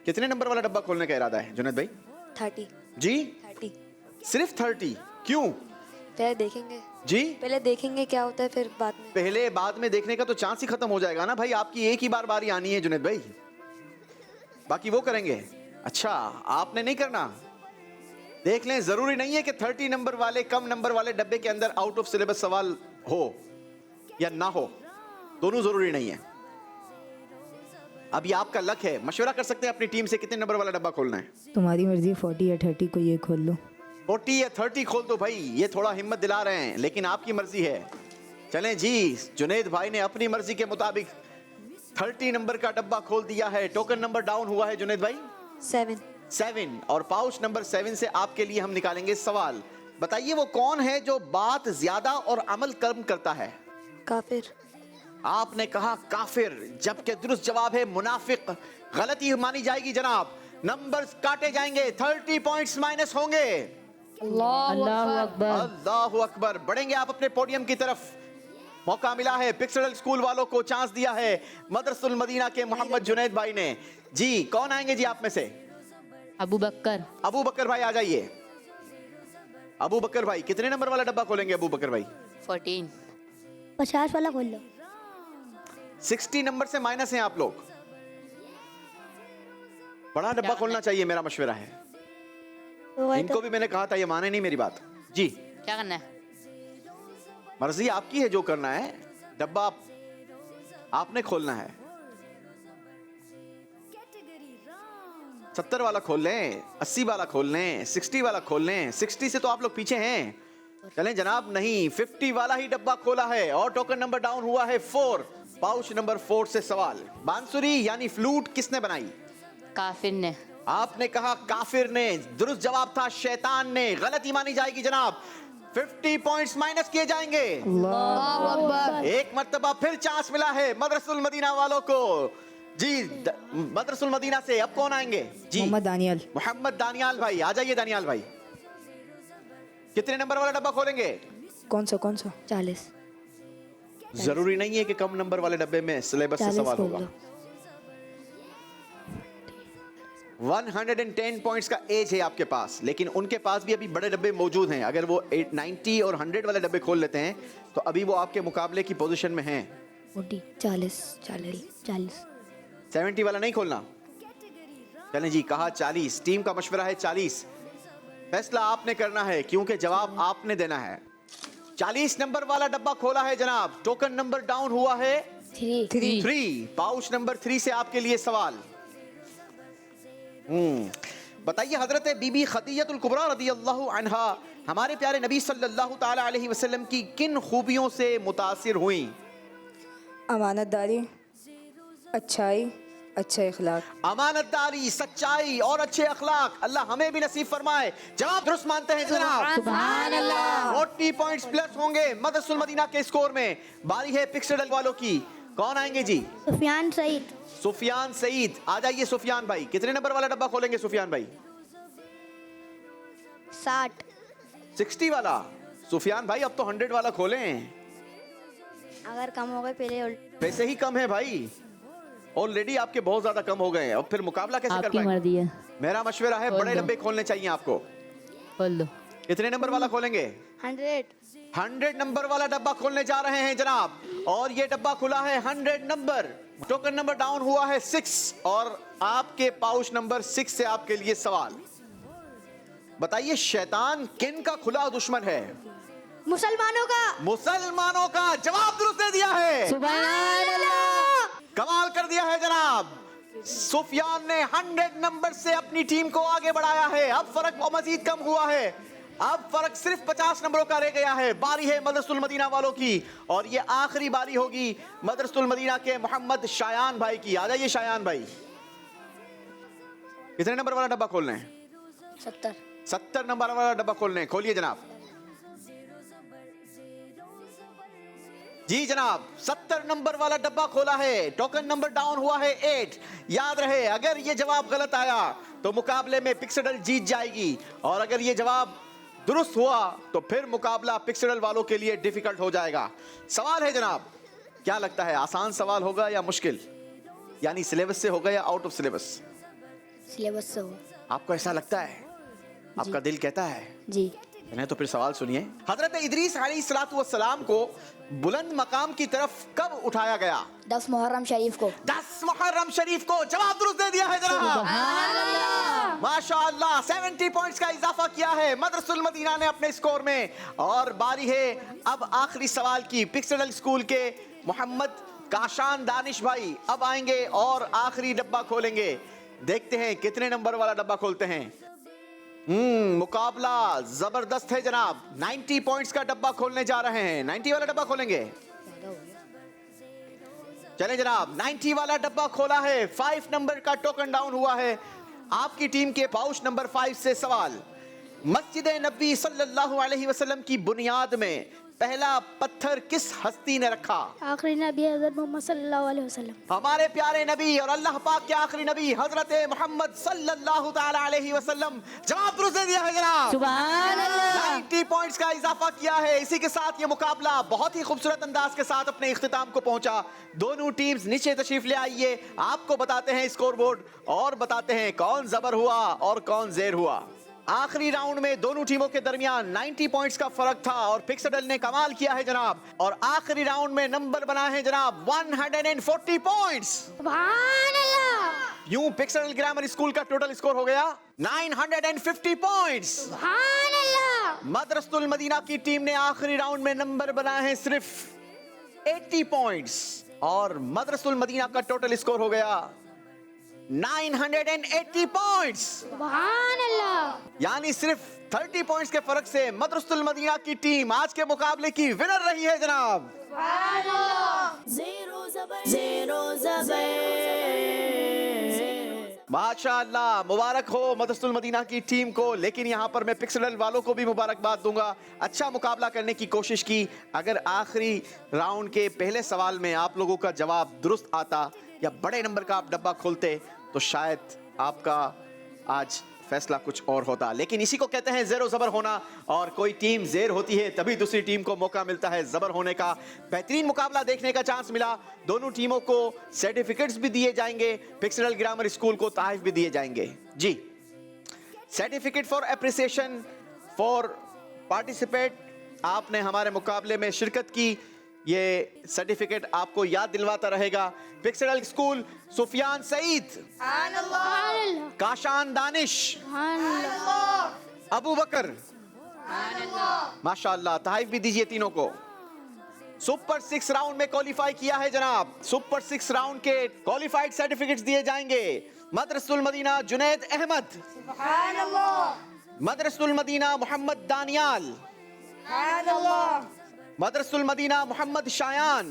कितने नंबर वाला डब्बा खोलने का इरादा है जुनैद भाई?
30।
जी
30।
सिर्फ 30? क्यों
पहले देखेंगे
जी?
पहले देखेंगे क्या होता है, फिर बाद में।
पहले बाद में देखने का तो चांस ही खत्म हो जाएगा ना भाई। आपकी एक ही बार बारी आनी है जुनैद भाई, बाकी वो करेंगे। अच्छा, आपने नहीं करना? देख लें, जरूरी नहीं है कि 30 नंबर वाले कम नंबर वाले डब्बे के अंदर आउट ऑफ सिलेबस सवाल हो या ना हो, दोनों जरूरी नहीं है। अभी आपका लक है, मशवरा कर सकते हैं अपनी टीम से कितने नंबर वाला डब्बा खोलना है।
तुम्हारी मर्जी, 40 या 30 को ये खोल लो।
40 या 30 खोल दो भाई, ये थोड़ा हिम्मत दिला रहे हैं, लेकिन आपकी मर्जी है। चलें जी, जुनैद भाई ने अपनी मर्जी के मुताबिक 30 नंबर का डब्बा खोल दिया है। टोकन नंबर डाउन हुआ है जुनैद भाई 7, और पाउच नंबर 7 से आपके लिए हम निकालेंगे सवाल। बताइए वो कौन है जो बात ज्यादा और अमल कम करता है?
काफिर।
आपने कहा काफिर, जबकि दुरुस्त जवाब है मुनाफिक। गलती मानी जाएगी जनाब, नंबर्स काटे जाएंगे, 30 पॉइंट्स माइनस होंगे।
अल्लाहु अकबर।
अल्लाहु अकबर। बढ़ेंगे आप अपने पोडियम की तरफ। मौका मिला है, पिक्सडल स्कूल वालों को चांस दिया है मदरसतुल मदीना के मोहम्मद जुनैद भाई ने। जी कौन आएंगे जी आप में से?
अबू बकर।
अबू बकर भाई आ जाइए। अबू बकर भाई कितने नंबर वाला डब्बा खोलेंगे अबू बकर भाई?
14।
50 वाला खोल लो।
60 नंबर से माइनस हैं आप लोग। बड़ा डब्बा खोलना चाहिए, मेरा मशवरा है। इनको भी मैंने कहा था, ये माने नहीं मेरी बात। जी
क्या करना है?
मर्जी आपकी है, जो करना है। डब्बा आपने खोलना है। 70 वाला खोल लें, 80 वाला खोल लें, 60 वाला खोल लें। 60 से तो आप लोग पीछे हैं। चलें जनाब, नहीं 50 वाला ही डब्बा खोला है और टोकन नंबर डाउन हुआ है 4। पाउच नंबर 4 से सवाल। बांसुरी यानी फ्लूट किसने बनाई?
काफिर ने।
आपने कहा काफिर ने, दुरुस्त जवाब था शैतान ने। गलती मानी जाएगी जनाब, 50 पॉइंट्स माइनस किए जाएंगे। एक मर्तबा फिर चांस मिला है मदरसतुल मदीना वालों को। जी मदरसुल मदीना से अब कौन आएंगे जी?
मोहम्मद दानियल।
मोहम्मद दानियाल भाई, आ जाइए दानियाल भाई। कितने नंबर वाला डब्बा खोलेंगे?
कौन सा
40।
जरूरी नहीं है कि कम नंबर वाले डब्बे में सिलेबस से सवाल होगा। 110 पॉइंट्स का एज है आपके पास, लेकिन उनके पास भी अभी बड़े डब्बे मौजूद हैं। अगर वो 90 और 100 वाले डब्बे खोल लेते हैं तो अभी वो आपके मुकाबले की पोजीशन में हैं।
40।
70 वाला नहीं खोलना। चलें जी, कहा 40, टीम का मशवरा है 40। फैसला आपने करना है क्योंकि जवाब आपने देना है। 40 नंबर वाला डब्बा खोला है जनाब। टोकन नंबर डाउन हुआ है 3। पाउच नंबर 3 से आपके लिए सवाल। बताइए हजरत बीबी खदीजतुल कुबरा रदियल्लाहु अन्हा हमारे प्यारे नबी सल्लल्लाहु ताला अलैहि वसल्लम की किन खूबियों से मुतासिर हुई?
अमानतदारी, अच्छाई, अच्छे अखलाक।
अमानतदारी, सच्चाई और अच्छे अखलाक। अल्लाह हमें भी नसीब फरमाए। जवाब दुरुस्त मानते हैं जनाब।
सुभान अल्लाह।
40 पॉइंट्स प्लस होंगे मदरसुल मदीना के स्कोर में। बारी है पिक्सडल वालों की। कौन आएंगे जी?
सुफियान सईद।
सुफियान सईद, आ जाइए सुफियान भाई। कितने नंबर वाला डब्बा खोलेंगे सुफियान भाई? 60 वाला। सुफियान भाई अब तो 100 वाला खोलें।
अगर कम हो गए पहले
वैसे ही कम है भाई, ऑलरेडी आपके बहुत ज्यादा कम हो गए हैं। अब फिर मुकाबला कैसे कर
आपकी
पाएंगे?
मर्जी है,
मेरा मशवरा है
खोल
बड़े
दो।
डब्बे खोलने चाहिए आपको।
खोल दो।
कितने नंबर वाला खोलेंगे?
100।
नंबर वाला डब्बा खोलने जा रहे हैं जनाब, और ये डब्बा खुला है 100 नंबर। टोकन नंबर डाउन हुआ है 6 और आपके पाउच नंबर 6 से आपके लिए सवाल। बताइए शैतान किन का खुला दुश्मन है?
मुसलमानों का।
मुसलमानों का। जवाब दुरुस्त दे दिया है।
सुभान अल्लाह।
कमाल कर दिया है जनाब। सुफियान ने 100 नंबर से अपनी टीम को आगे बढ़ाया है। अब फर्क मजीद कम हुआ है। अब फर्क सिर्फ 50 नंबरों का रह गया है। बारी है मदरसुल मदीना वालों की, और ये आखिरी बारी होगी मदरसुल मदीना के मोहम्मद शायान भाई की। आ जाइए शायान भाई। कितने नंबर वाला डब्बा खोलना है? 70 नंबर वाला डब्बा खोलना है। खोलिए जनाब। जी जनाब, 70 नंबर वाला डब्बा खोला है। टोकन नंबर डाउन हुआ है 8। याद रहे अगर ये जवाब गलत आया तो मुकाबले में पिक्सडल जीत जाएगी, और अगर ये जवाब दुरुस्त हुआ तो फिर मुकाबला पिक्सडल वालों के लिए डिफिकल्ट हो जाएगा। सवाल है जनाब, क्या लगता है आसान सवाल होगा या मुश्किल? यानी सिलेबस से होगा या आउट ऑफ सिलेबस?
सिलेबस से हो।
आपको ऐसा लगता है? आपका दिल कहता है
जी।
नहीं तो फिर सवाल सुनिए। हजरत इदरीस अलैहिस्सलाम को बुलंद मकाम की तरफ कब उठाया गया?
10 मुहर्रम शरीफ को।
10 मुहर्रम शरीफ को। जवाब दुरुस्त दे दिया है जनाब। माशाअल्लाह, 70 पॉइंट्स का इजाफा किया है मदरसुल मदीना ने अपने स्कोर में। और बारी है अब आखिरी सवाल की। पिक्सडल स्कूल के मोहम्मद काशान दानिश भाई अब आएंगे और आखिरी डब्बा खोलेंगे। देखते हैं कितने नंबर वाला डब्बा खोलते हैं। मुकाबला जबरदस्त है जनाब। 90 पॉइंट्स का डब्बा खोलने जा रहे हैं। 90 वाला डब्बा खोलेंगे। चले जनाब, 90 वाला डब्बा खोला है। 5 नंबर का टोकन डाउन हुआ है। आपकी टीम के पाउच नंबर 5 से सवाल। मस्जिद नबी सल्लल्लाहु अलैहि वसल्लम की बुनियाद में पहला पत्थर किस हस्ती ने रखा?
आखिरी नबी हज़रत मोहम्मद सल्लल्लाहु अलैहि वसल्लम।
हमारे प्यारे नबी और अल्लाह पाक के आखिरी नबी हजरत मोहम्मद सल्लल्लाहु ताला अलैहि वसल्लम। जवाब दुरुस्त दे दिया है जनाब।
सुभान अल्लाह।
90 पॉइंट्स का इजाफा किया है। इसी के साथ ये मुकाबला बहुत ही खूबसूरत अंदाज के साथ अपने इख्तिताम को पहुंचा। दोनों टीम्स नीचे तशरीफ ले आइए। आपको बताते हैं स्कोर बोर्ड और बताते हैं कौन जबर हुआ और कौन जेर हुआ। आखिरी राउंड में दोनों टीमों के दरमियान 90 पॉइंट्स का फर्क था और पिक्सडल ने कमाल किया है जनाब। और आखिरी राउंड में नंबर बनाए हैं जनाब 140 पॉइंट्स।
सुभान अल्लाह।
यूं पिक्सडल ग्रामर स्कूल का टोटल स्कोर हो गया 950 पॉइंट्स।
सुभान अल्लाह।
मदरसतुल मदीना की टीम ने आखिरी राउंड में नंबर बनाए हैं सिर्फ 80 पॉइंट्स और मदरसतुल मदीना का टोटल स्कोर हो गया 980 पॉइंट्स।
सुभान अल्लाह।
यानी सिर्फ 30 पॉइंट्स के फर्क से मदरसतुल मदीना की टीम आज के मुकाबले की विनर रही है जनाब।
सुभान अल्लाह।
Zero Zabar.
माशाअल्लाह, मुबारक हो मदरसतुल मदीना की टीम को। लेकिन यहाँ पर मैं पिक्सडल वालों को भी मुबारकबाद दूंगा, अच्छा मुकाबला करने की कोशिश की। अगर आखिरी राउंड के पहले सवाल में आप लोगों का जवाब दुरुस्त आता या बड़े नंबर का आप डब्बा खोलते तो शायद आपका आज फैसला कुछ और होता। लेकिन इसी को कहते हैं ज़ेर ज़बर होना, और कोई टीम ज़ेर होती है तभी दूसरी टीम को मौका मिलता है ज़बर होने का। बेहतरीन मुकाबला देखने का चांस मिला। दोनों टीमों को सर्टिफिकेट्स भी दिए जाएंगे, पिक्सडल ग्रामर स्कूल को तोहफे भी दिए जाएंगे। जी, certificate for appreciation for participate, आपने हमारे मुकाबले में शिरकत की, ये सर्टिफिकेट आपको याद दिलवाता रहेगा। पिक्सडल स्कूल सुफियान सईद, काशान दानिश, अबू बकर, माशाअल्लाह, तहफ़ भी दीजिए तीनों को। सुपर 6 राउंड में क्वालिफाई किया है जनाब। सुपर 6 राउंड के क्वालिफाइड सर्टिफिकेट्स दिए जाएंगे। मदरसतुल मदीना जुनैद अहमद, मदरसतुल मदीना मोहम्मद दानियाल, मदरसतुल मदीना मोहम्मद शायान,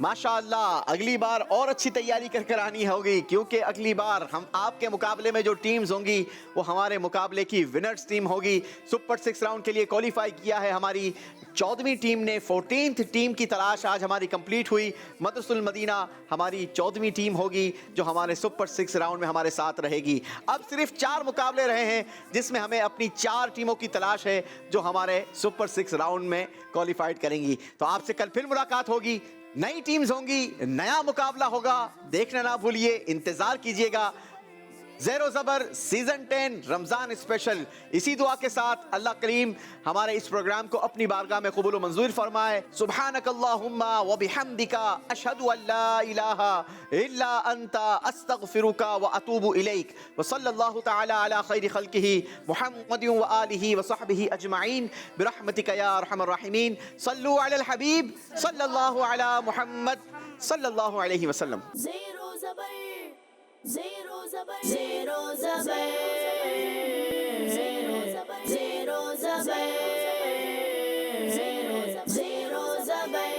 माशाअल्लाह। अगली बार और अच्छी तैयारी कर आनी होगी, क्योंकि अगली बार हम आपके मुकाबले में जो टीम्स होंगी वो हमारे मुकाबले की विनर्स टीम होगी। सुपर 6 राउंड के लिए क्वालिफाई किया है हमारी 14वीं टीम ने। 14th टीम की तलाश आज हमारी कंप्लीट हुई। मदरसतुल मदीना हमारी 14वीं टीम होगी जो हमारे सुपर 6 राउंड में हमारे साथ रहेगी। अब सिर्फ 4 मुकाबले रहे हैं जिसमें हमें अपनी 4 टीमों की तलाश है जो हमारे सुपर 6 राउंड में क्वालिफाइड करेंगी। तो आपसे कल फिर मुलाकात होगी, नई टीम्स होंगी, नया मुकाबला होगा। देखना ना भूलिए, इंतजार कीजिएगा। ज़ेर ज़बर सीजन 10 रमजान स्पेशल। इसी दुआ के साथ अल्लाह करीम हमारे इस प्रोग्राम को अपनी बारगाह में कबूल मंजूर फरमाए। सुब्हानकल्लाहुम्मा व बिहम्दिका अशहदु अल्ला इलाहा इल्ला अंता अस्तगफिरुका व अतूबु इलैक व सल्लल्लाहु तआला अला खैरि खल्किही मुहम्मदिन व आलिहि व सहबिही अजमईन बिरहमतिका या अरहमर राहिमीन। सल्लु अलल हबीब सल्लल्लाहु अला मुहम्मद सल्लल्लाहु अलैहि वसल्लम।
ज़ेरो ज़बर, ज़ेरो ज़बर, ज़ेरो ज़बर, ज़ेरो ज़बर, ज़ेरो ज़बर, ज़ेरो ज़बर।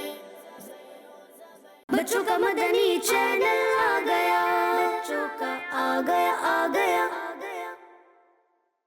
बच्चों का मदनी चैनल आ गया, बच्चों का आ गया, आ गया।